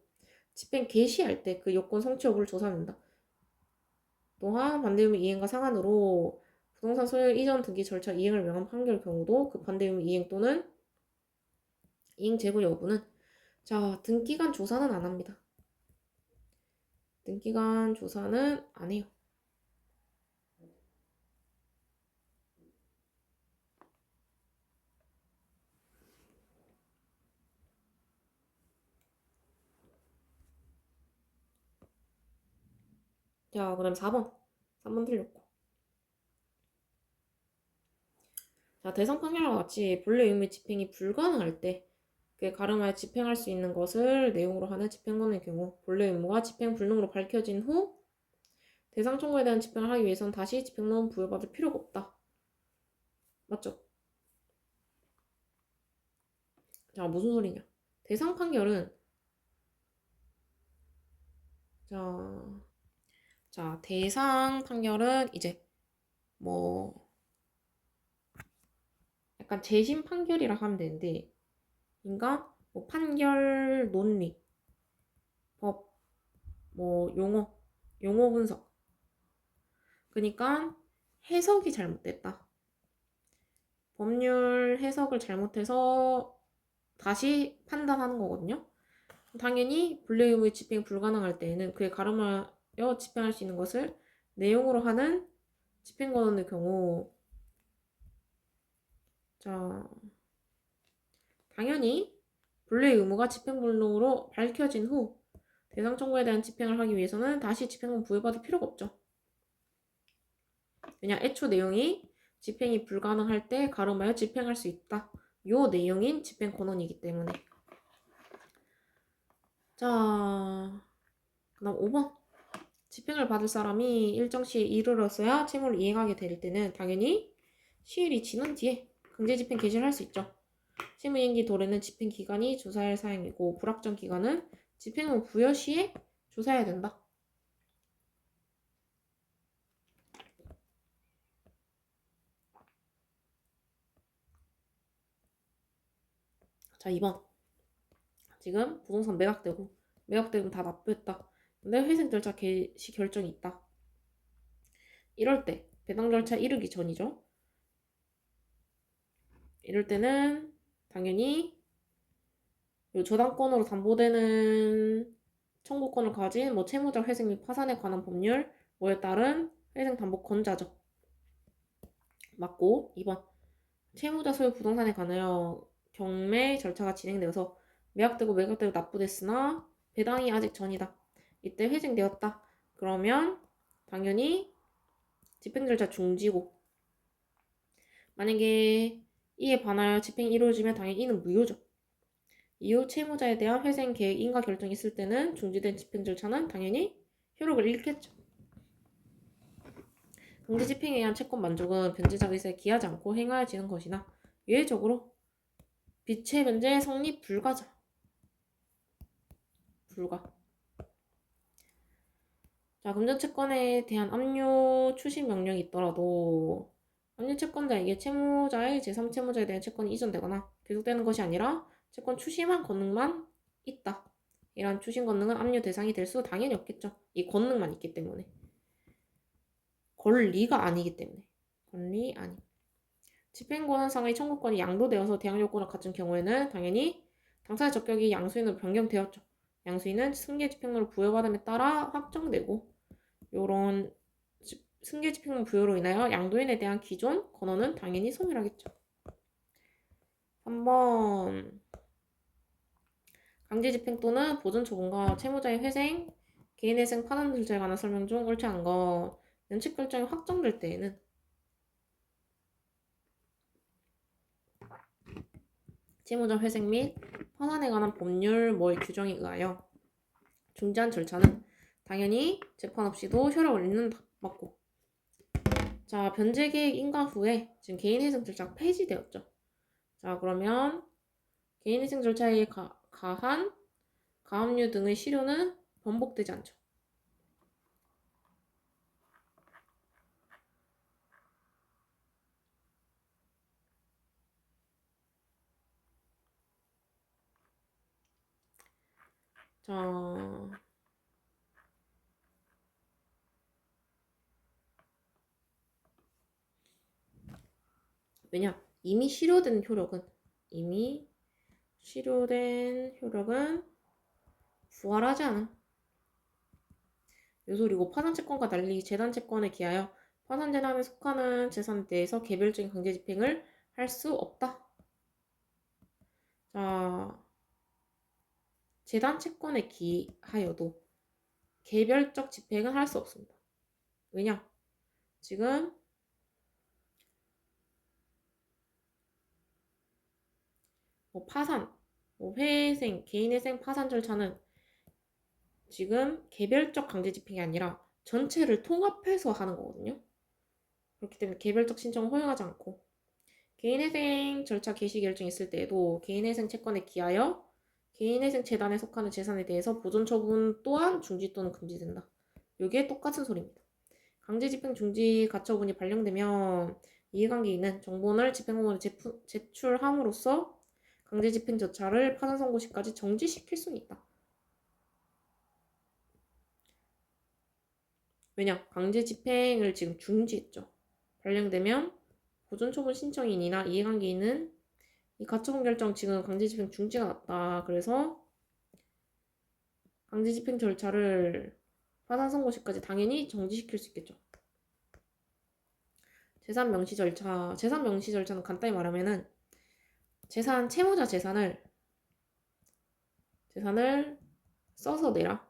집행 개시할 때 그 요건 성취 여부를 조사한다. 또한 반대 의무 이행과 상한으로 부동산 소유 이전 등기 절차 이행을 명한 판결의 경우도 그 반대 의무 이행 또는 이행 재고 여부는 등기간 조사는 안 합니다. 등기간 조사는 안 해요. 자, 그럼 4번. 3번 틀렸고. 자, 대상 판결과 같이 본래 의무 집행이 불가능할 때 그에 가름하여 집행할 수 있는 것을 내용으로 하는 집행권의 경우 본래 의무가 집행 불능으로 밝혀진 후 대상 청구에 대한 집행을 하기 위해서는 다시 집행론 부여받을 필요가 없다. 맞죠? 자, 무슨 소리냐? 대상 판결은 대상 판결은 이제 뭐 약간 재심 판결이라 하면 되는데, 그러니까 뭐 판결 논리, 법, 뭐 용어 분석. 그러니까 해석이 잘못됐다. 법률 해석을 잘못해서 다시 판단하는 거거든요. 당연히 불리의 의무의 집행이 불가능할 때에는 그에 가름하여 집행할 수 있는 것을 내용으로 하는 집행권의 경우, 당연히 불리의 의무가 집행불능으로 밝혀진 후 대상 청구에 대한 집행을 하기 위해서는 다시 집행권 부여받을 필요가 없죠. 왜냐, 애초 내용이 집행이 불가능할 때 가름하여 집행할 수 있다. 요 내용인 집행권원이기 때문에. 자, 그다음 5번. 집행을 받을 사람이 일정 시에 이르렀어야 채무를 이행하게 될 때는 당연히 시일이 지난 뒤에 강제 집행 개시를 할 수 있죠. 채무 이행기 도래는 집행 기간이 조사할 사항이고 불확정 기간은 집행후 부여 시에 조사해야 된다. 자, 2번. 지금 부동산 매각되고 다 납부했다. 근데 회생 절차 개시 결정이 있다. 이럴 때 배당 절차 이르기 전이죠. 이럴 때는 당연히 요 저당권으로 담보되는 청구권을 가진 뭐 채무자 회생 및 파산에 관한 법률 뭐에 따른 회생 담보권자죠. 맞고 2번. 채무자 소유 부동산에 관하여 경매 절차가 진행되어서 매각되고 납부됐으나 배당이 아직 전이다. 이때 회생되었다. 그러면 당연히 집행 절차 중지고, 만약에 이에 반하여 집행이 이루어지면 당연히 이는 무효죠. 이후 채무자에 대한 회생 계획 인가 결정이 있을 때는 중지된 집행 절차는 당연히 효력을 잃겠죠. 강제 집행에 의한 채권 만족은 변제자 의사에 기하지 않고 행하여지는 것이나 예외적으로 비채 변제 성립 불가죠. 불가. 자, 금전채권에 대한 압류 추심 명령이 있더라도 압류 채권자에게 채무자의 제3채무자에 대한 채권이 이전되거나 계속되는 것이 아니라 채권 추심한 권능만 있다. 이런 추심 권능은 압류 대상이 될 수 당연히 없겠죠. 이 권능만 있기 때문에. 권리가 아니기 때문에. 권리 아니. 집행권한상의 청구권이 양도되어서 대항 요건을 갖춘 경우에는 당연히 당사자 적격이 양수인으로 변경되었죠. 양수인은 승계 집행물을 부여받음에 따라 확정되고 요런 승계 집행물 부여로 인하여 양도인에 대한 기존 권한은 당연히 소멸하겠죠. 3번 강제집행 또는 보존처분과 채무자의 회생, 개인회생 파산 절차에 관한 설명 중 옳지 않은 것 면책 결정이 확정될 때에는 채무자 회생 및 파산에 관한 법률 뭐의 규정에 의하여 중지한 절차는 당연히 재판 없이도 효력을 잃는 맞고. 자, 변제계획 인가 후에 지금 개인회생 절차가 폐지되었죠. 자, 그러면 개인회생 절차에 가한 가압류 등의 실효는 번복되지 않죠. 자, 왜냐? 이미 실효된 효력은 부활하지 않음. 요소리고 파산채권과 달리 재단채권에 기하여 파산재단에 속하는 재산에 대해서 개별적인 강제집행을 할 수 없다. 자, 재단채권에 기하여도 개별적 집행은 할 수 없습니다. 왜냐? 지금 파산, 회생, 개인회생 파산 절차는 지금 개별적 강제집행이 아니라 전체를 통합해서 하는 거거든요. 그렇기 때문에 개별적 신청을 허용하지 않고 개인회생 절차 개시 결정이 있을 때에도 개인회생 채권에 기하여 개인회생 재단에 속하는 재산에 대해서 보존 처분 또한 중지 또는 금지된다. 이게 똑같은 소리입니다. 강제집행 중지 가처분이 발령되면 이해관계인은 정보를 집행공무원에 제출함으로써 강제집행 절차를 파산 선고 시까지 정지시킬 수는 있다. 왜냐? 강제집행을 지금 중지했죠. 발령되면 보존처분 신청인이나 이해관계인은 이 가처분 결정 지금 강제집행 중지가 났다. 그래서 강제집행 절차를 파산 선고 시까지 당연히 정지시킬 수 있겠죠. 재산 명시 절차는 간단히 말하면은 채무자 재산을 써서 내라.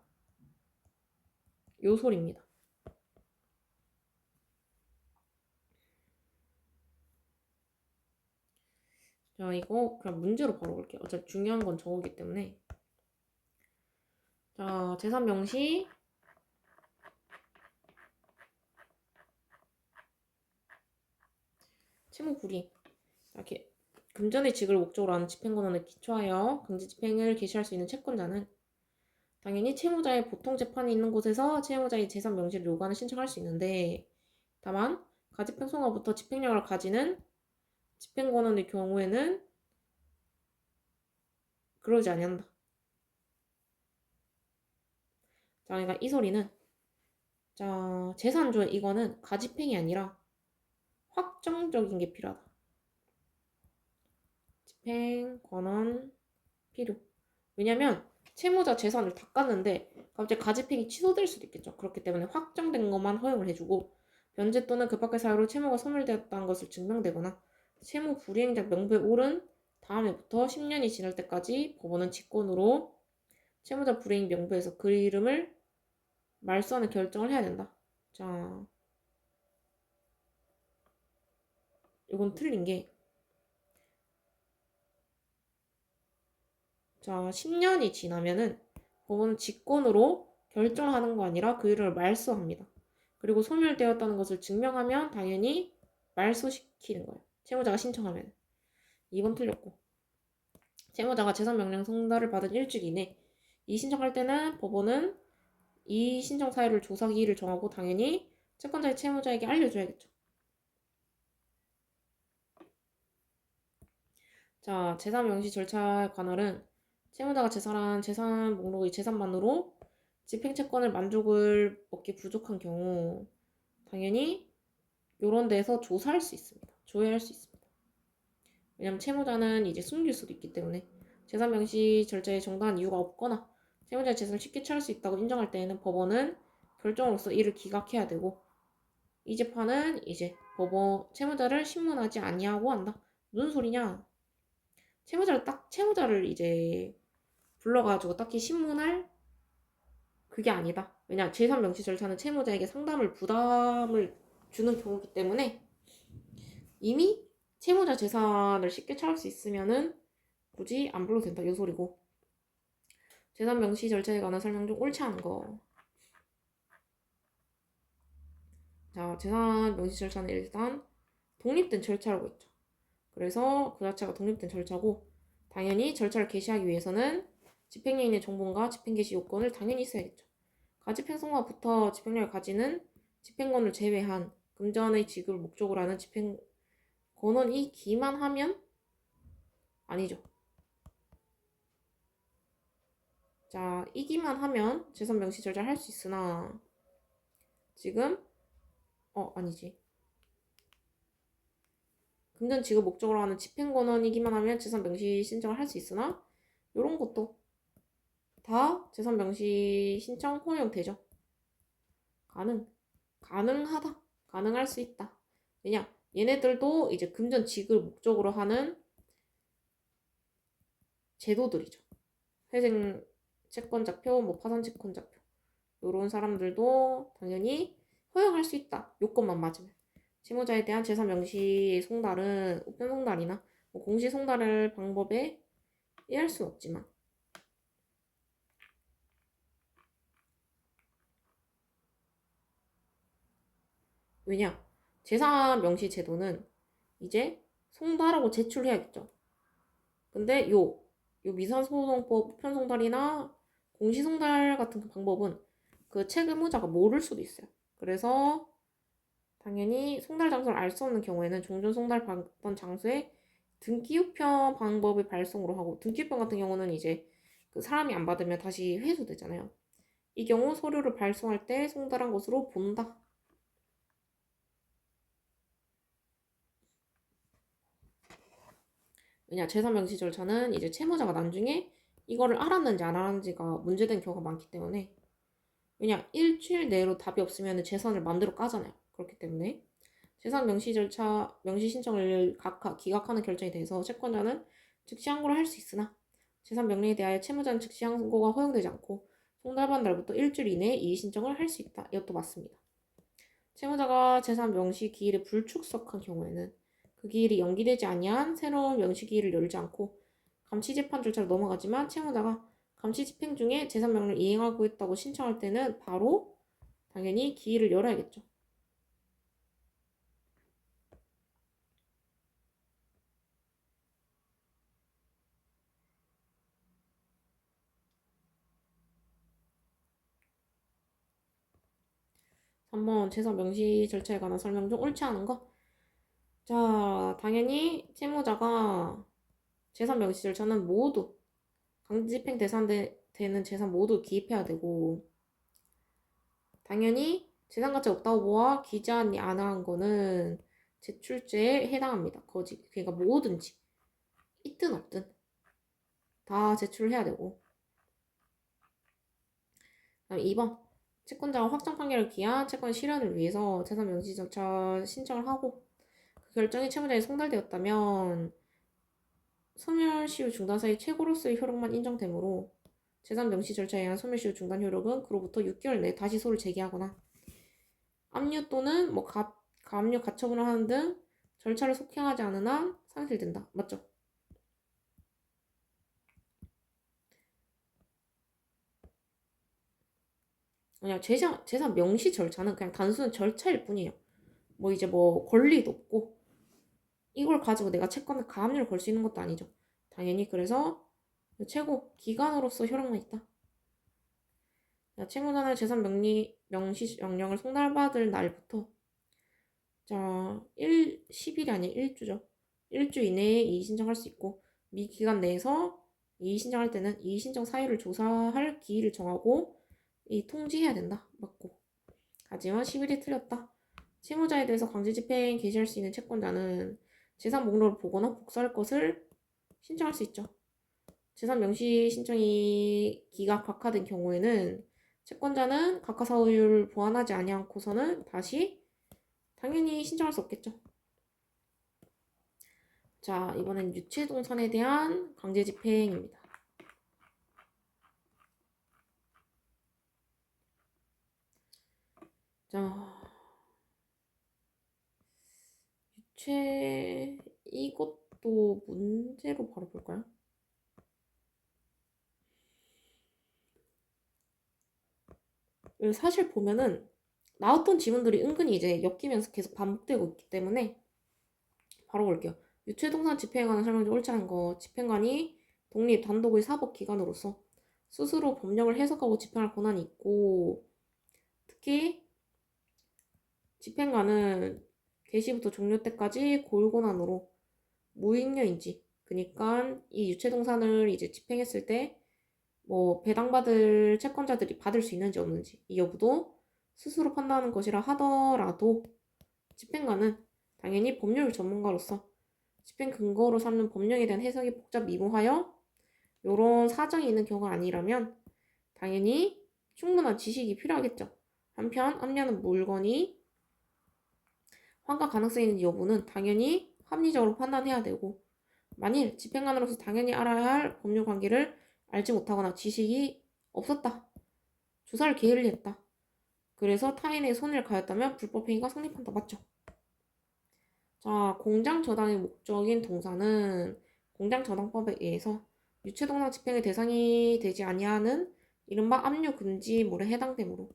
요 소리입니다. 자, 이거 그냥 문제로 바로 볼게요. 어차피 중요한 건 저거기 때문에. 자, 재산 명시. 채무 불이행. 이렇게 금전의 직을 목적으로 하는 집행권한에 기초하여 강제집행을 개시할 수 있는 채권자는 당연히 채무자의 보통 재판이 있는 곳에서 채무자의 재산 명시를 요구하는 신청할 수 있는데 다만 가집행 소가부터 집행력을 가지는 집행권한의 경우에는 그러지 아니한다. 자, 그러니까 이 소리는 자, 재산조회 이거는 가집행이 아니라 확정적인 게 필요하다. 집행, 권한, 필요. 왜냐면 채무자 재산을 다 깠는데 갑자기 가집행이 취소될 수도 있겠죠. 그렇기 때문에 확정된 것만 허용을 해주고 변제 또는 그 밖의 사유로 채무가 소멸되었다는 것을 증명되거나 채무 불이행자 명부에 오른 다음해부터 10년이 지날 때까지 법원은 직권으로 채무자 불이행 명부에서 그 이름을 말소하는 결정을 해야 된다. 자, 이건 틀린 게 자, 10년이 지나면은 법원은 직권으로 결정하는 거 아니라 그 이름을 말소합니다. 그리고 소멸되었다는 것을 증명하면 당연히 말소시키는 거예요. 채무자가 신청하면. 2번 틀렸고. 채무자가 재산명령 송달을 받은 일주일 이내 이 신청할 때는 법원은 이 신청 사유를 조사기일을 정하고 당연히 채권자의 채무자에게 알려줘야겠죠. 자, 재산명시 절차의 관할은 채무자가 제출한 재산 목록의 재산만으로 집행채권을 만족을 얻기 부족한 경우 당연히 이런 데서 조사할 수 있습니다. 조회할 수 있습니다. 왜냐면 채무자는 이제 숨길 수도 있기 때문에 재산 명시 절차에 정당한 이유가 없거나 채무자의 재산을 쉽게 취할 수 있다고 인정할 때에는 법원은 결정으로서 이를 기각해야 되고 이 재판은 이제 법원 채무자를 신문하지 아니하고 한다. 무슨 소리냐? 채무자를 이제 불러가지고 딱히 신문할 그게 아니다. 왜냐 재산 명시 절차는 채무자에게 상담을 부담을 주는 경우이기 때문에 이미 채무자 재산을 쉽게 취할 수 있으면은 굳이 안 불러도 된다 이 소리고. 재산 명시 절차에 관한 설명 중 옳지 않은 거. 자, 재산 명시 절차는 일단 독립된 절차라고 했죠. 그래서 그 자체가 독립된 절차고 당연히 절차를 개시하기 위해서는 집행여인의 정본과 집행개시 요건을 당연히 있어야겠죠. 가집행성과부터 집행력을 가지는 집행권을 제외한 금전의 지급을 목적으로 하는 집행권원이 기만하면 아니죠. 자, 이기만 하면 재산 명시 절차를 할 수 있으나 지금 아니지. 금전 지급 목적으로 하는 집행권원이기만 하면 재산 명시 신청을 할 수 있으나 이런 것도 다 재산 명시 신청 허용되죠. 가능하다. 가능할 수 있다. 왜냐? 얘네들도 이제 금전 지급을 목적으로 하는 제도들이죠. 회생 채권자표, 뭐 파산 채권자표 이런 사람들도 당연히 허용할 수 있다. 요건만 맞으면. 채무자에 대한 재산 명시 송달은 우편 송달이나 뭐 공시 송달할 방법에 이해할 수는 없지만 왜냐? 재산 명시 제도는 이제 송달하고 제출해야겠죠. 근데 요 미산소송법 우편 송달이나 공시 송달 같은 그 방법은 그 채무자가 모를 수도 있어요. 그래서 당연히 송달 장소를 알 수 없는 경우에는 종전 송달 받던 장소에 등기우편 방법을 발송으로 하고 등기우편 같은 경우는 이제 그 사람이 안 받으면 다시 회수되잖아요. 이 경우 서류를 발송할 때 송달한 것으로 본다. 왜냐 재산 명시 절차는 이제 채무자가 나중에 이거를 알았는지 안 알았는지가 문제된 경우가 많기 때문에 왜냐 일주일 내로 답이 없으면 재산을 만들어 까잖아요. 그렇기 때문에 재산 명시 절차 명시 신청을 기각하는 결정에 대해서 채권자는 즉시 항고를 할 수 있으나 재산 명령에 대하여 채무자는 즉시 항고가 허용되지 않고 송달받은 날부터 일주일 이내에 이의 신청을 할 수 있다. 이것도 맞습니다. 채무자가 재산 명시 기일에 불출석한 경우에는 그 기일이 연기되지 아니한 새로운 명시 기일을 열지 않고 감치재판 절차로 넘어가지만 채무자가 감치집행 중에 재산 명령을 이행하고 있다고 신청할 때는 바로 당연히 기일을 열어야겠죠. 한번 재산 명시 절차에 관한 설명 중 옳지 않은 거. 자, 당연히 채무자가 재산 명시 절차는 모두 강제집행 되는 재산 모두 기입해야 되고 당연히 재산 가치 없다고 보아 기재안이 안 한 거는 제출죄에 해당합니다. 거짓. 그러니까 뭐든지 있든 없든 다 제출을 해야 되고. 그다음 2번 채권자가 확정 판결을 기한 채권 실현을 위해서 재산 명시 절차 신청을 하고 그 결정이 채무자에 송달되었다면 소멸시효 중단 사이 최고로서의 효력만 인정되므로 재산 명시 절차에 의한 소멸시효 중단 효력은 그로부터 6개월 내에 다시 소를 제기하거나 압류 또는 뭐 가압류 가처분을 하는 등 절차를 속행하지 않은 한 상실된다. 맞죠? 그냥 재산 명시 절차는 그냥 단순한 절차일 뿐이에요. 뭐 이제 뭐 권리도 없고 이걸 가지고 내가 채권을 가압류를 걸 수 있는 것도 아니죠. 당연히 그래서 최고 기관으로서 효력만 있다. 채무자는 재산 명시 명령을 송달받을 날부터 자 10일이 아닌 1주죠. 1주 이내에 이의 신청할 수 있고 미기간 내에서 이의신청할 때는 이의신청 사유를 조사할 기일을 정하고 이 통지해야 된다. 맞고. 하지만 10일이 틀렸다. 채무자에 대해서 강제집행 개시할 수 있는 채권자는 재산 목록을 보거나 복사할 것을 신청할 수 있죠. 재산 명시 신청이 기가 각하된 경우에는 채권자는 각하 사유를 보완하지 아니하고서는 다시 당연히 신청할 수 없겠죠. 자, 이번엔 유체동산에 대한 강제집행입니다. 자, 유체 이것도 문제로 바로 볼까요? 사실 보면은 나왔던 지문들이 은근히 이제 엮이면서 계속 반복되고 있기 때문에 바로 볼게요. 유체동산 집행에 관한 설명 중 옳지 않은 거. 집행관이 독립 단독의 사법기관으로서 스스로 법령을 해석하고 집행할 권한이 있고, 특히 집행관은 개시부터 종료 때까지 고유권한으로 무익료인지, 그러니까 이 유체동산을 이제 집행했을 때 뭐 배당받을 채권자들이 받을 수 있는지 없는지 이 여부도 스스로 판단하는 것이라 하더라도 집행관은 당연히 법률 전문가로서 집행 근거로 삼는 법령에 대한 해석이 복잡 미모하여 이런 사정이 있는 경우가 아니라면 당연히 충분한 지식이 필요하겠죠. 한편 압류하는 물건이 환가 가능성이 있는 여부는 당연히 합리적으로 판단해야 되고, 만일 집행관으로서 당연히 알아야 할 법률 관계를 알지 못하거나 지식이 없었다. 조사를 게을리 했다. 그래서 타인의 손해를 가했다면 불법행위가 성립한다. 맞죠? 자, 공장 저당의 목적인 동사는 공장 저당법에 의해서 유체동산 집행의 대상이 되지 아니하는 이른바 압류 금지물에 해당되므로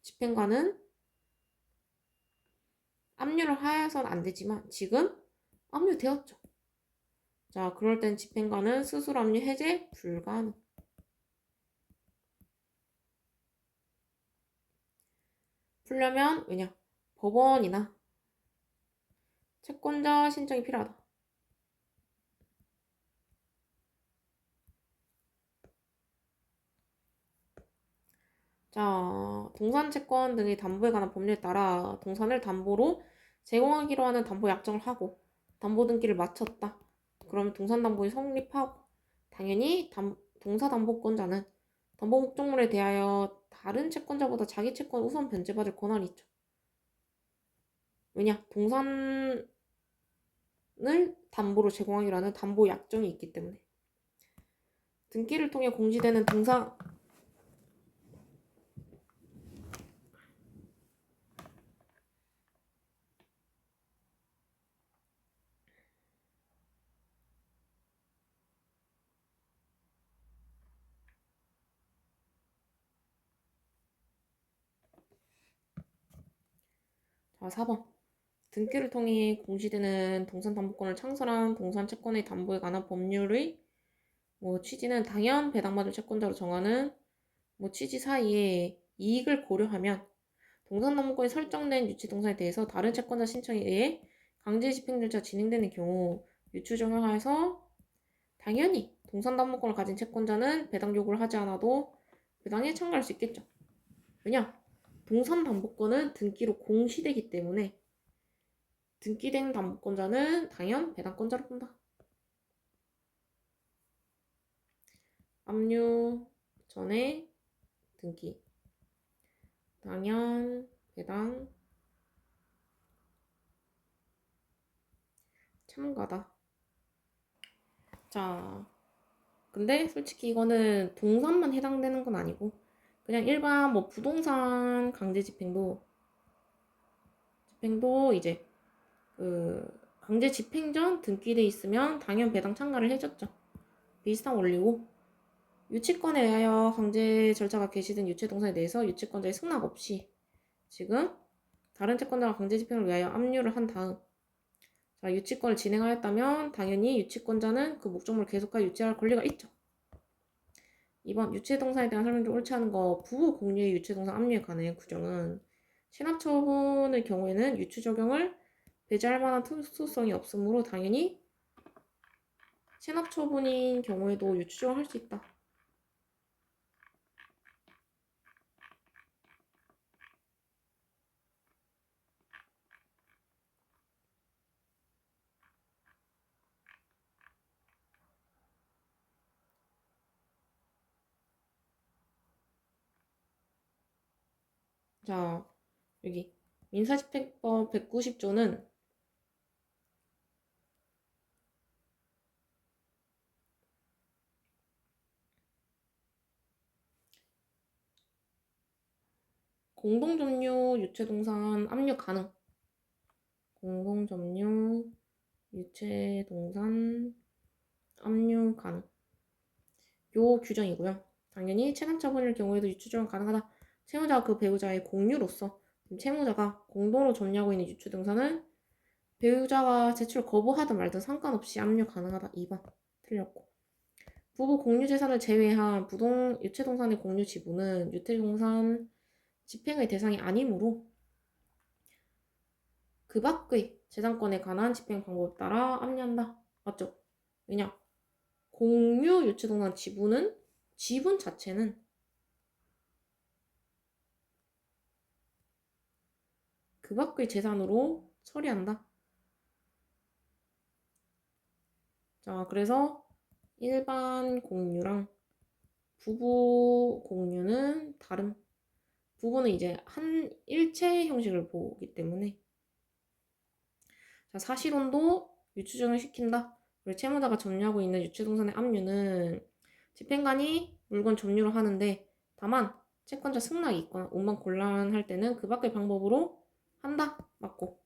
집행관은 압류를 하여서는 안 되지만 지금 압류되었죠. 자, 그럴 땐 집행관은 스스로 압류 해제 불가능. 풀려면 왜냐? 법원이나 채권자 신청이 필요하다. 자, 동산 채권 등의 담보에 관한 법률에 따라 동산을 담보로 제공하기로 하는 담보 약정을 하고 담보 등기를 마쳤다. 그러면 동산 담보에 성립하고 당연히 동사담보권자는 담보 목적물에 대하여 다른 채권자보다 자기 채권 우선 변제받을 권한이 있죠. 왜냐? 동산을 담보로 제공하기로 하는 담보 약정이 있기 때문에. 등기를 통해 공시되는 동산 자, 4번. 등기를 통해 공시되는 동산담보권을 창설한 동산채권의 담보에 관한 법률의 취지는 당연 배당받을 채권자로 정하는 취지 사이에 이익을 고려하면 동산담보권이 설정된 유치동산에 대해서 다른 채권자 신청에 의해 강제집행 절차 진행되는 경우 유추정형하여서 당연히 동산담보권을 가진 채권자는 배당 요구를 하지 않아도 배당에 참가할 수 있겠죠. 왜냐? 동산담보권은 등기로 공시되기 때문에 등기된 담보권자는 당연 배당권자로 본다. 압류 전에 등기 당연 배당 참가다. 자, 근데 솔직히 이거는 동산만 해당되는 건 아니고 그냥 일반 부동산 강제 집행도 이제 강제 집행 전 등기돼 있으면 당연 배당 참가를 해줬죠. 비슷한 원리고 유치권에 의하여 강제 절차가 개시된 유체동산에 대해서 유치권자의 승낙 없이 지금 다른 채권자가 강제 집행을 위하여 압류를 한 다음 자, 유치권을 진행하였다면 당연히 유치권자는 그 목적물을 계속하여 유치할 권리가 있죠. 2번 유체동산에 대한 설명 중 옳지 않은 거 부부 공유의 유체동산 압류에 관한 규정은 체납처분의 경우에는 유추 적용을 배제할 만한 특수성이 없으므로 당연히 체납 처분인 경우에도 유추적을 할 수 있다. 자, 여기 민사집행법 190조는 공동점유 유체동산 압류 가능. 공동점유 유체동산 압류 가능. 요 규정이고요. 당연히 체납처분일 경우에도 유추적은 가능하다. 채무자가 그 배우자의 공유로서 채무자가 공동으로 점유하고 있는 유체동산은 배우자가 제출 거부하든 말든 상관없이 압류 가능하다. 2번 틀렸고. 부부 공유 재산을 제외한 유체동산의 공유 지분은 유체동산 집행의 대상이 아니므로 그 밖의 재산권에 관한 집행 방법에 따라 압류한다. 맞죠? 왜냐? 공유 유체동산 지분 자체는 그 밖의 재산으로 처리한다. 자, 그래서 일반 공유랑 부부 공유는 다름. 부부는 이제 한 일체 형식을 보기 때문에 자, 사실혼도 유추적을 시킨다. 그리고 채무자가 점유하고 있는 유체동산의 압류는 집행관이 물건 점유를 하는데 다만 채권자 승낙이 있거나 운반 곤란할 때는 그 밖의 방법으로 한다. 맞고.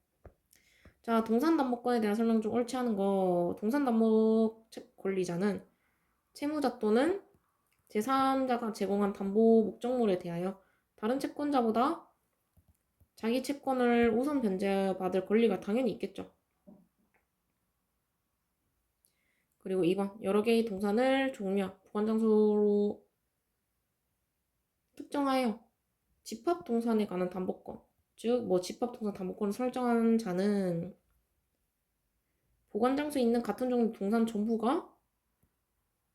자, 동산담보권에 대한 설명 좀 옳지 않은 거. 동산담보 권리자는 채무자 또는 제3자가 제공한 담보 목적물에 대하여 다른 채권자보다 자기 채권을 우선 변제받을 권리가 당연히 있겠죠. 그리고 2번 여러 개의 동산을 종류와 보관장소로 특정하여 집합동산에 관한 담보권, 즉 집합동산 담보권을 설정한 자는 보관장소에 있는 같은 종류 동산 전부가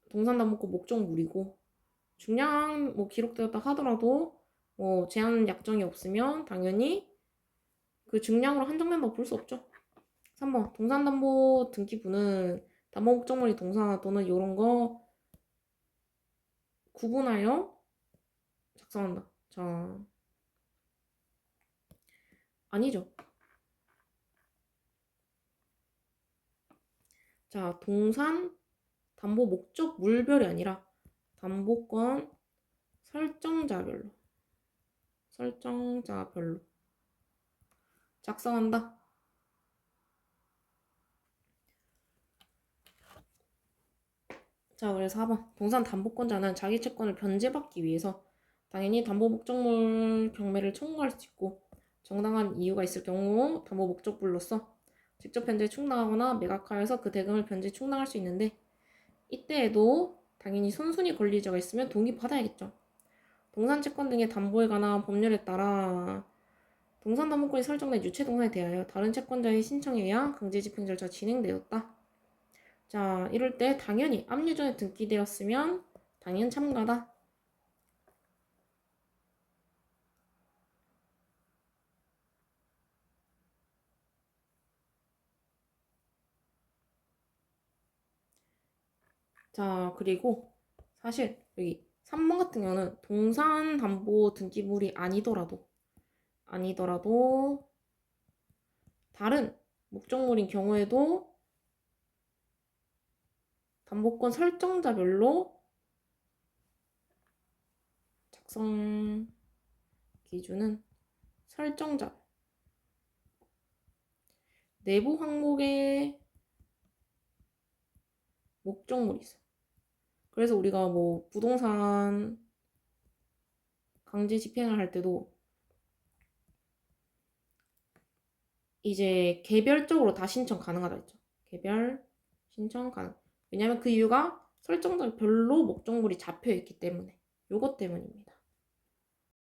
동산담보권 목적물이고 중량 기록되었다 하더라도 제한 약정이 없으면 당연히 그 중량으로 한정된다고 볼 수 없죠. 3번 동산담보 등기부는 담보 목적물이 동산 또는 이런 거 구분하여 작성한다. 자, 아니죠. 자, 동산 담보 목적 물별이 아니라 담보권 설정자별로 작성한다. 자, 그래서 4번 동산 담보권자는 자기 채권을 변제받기 위해서 당연히 담보 목적물 경매를 청구할 수 있고 정당한 이유가 있을 경우 담보 목적물로서 직접 변제 충당하거나 매각하여서 그 대금을 변제 충당할 수 있는데 이때에도 당연히 선순위 권리자가 있으면 동의받아야겠죠. 동산채권 등의 담보에 관한 법률에 따라 동산담보권이 설정된 유체동산에 대하여 다른 채권자의 신청에 의한 강제집행 절차가 진행되었다. 자, 이럴 때 당연히 압류 전에 등기되었으면 당연 참가다. 자, 그리고 사실 여기 3번 같은 경우는 동산담보 등기물이 아니더라도 다른 목적물인 경우에도 담보권 설정자별로 작성 기준은 설정자 내부 항목에 목적물이 있어. 그래서 우리가 부동산 강제 집행을 할 때도 이제 개별적으로 다 신청 가능하다 했죠. 개별 신청 가능. 왜냐면 그 이유가 설정자별로 목적물이 잡혀있기 때문에 요것 때문입니다.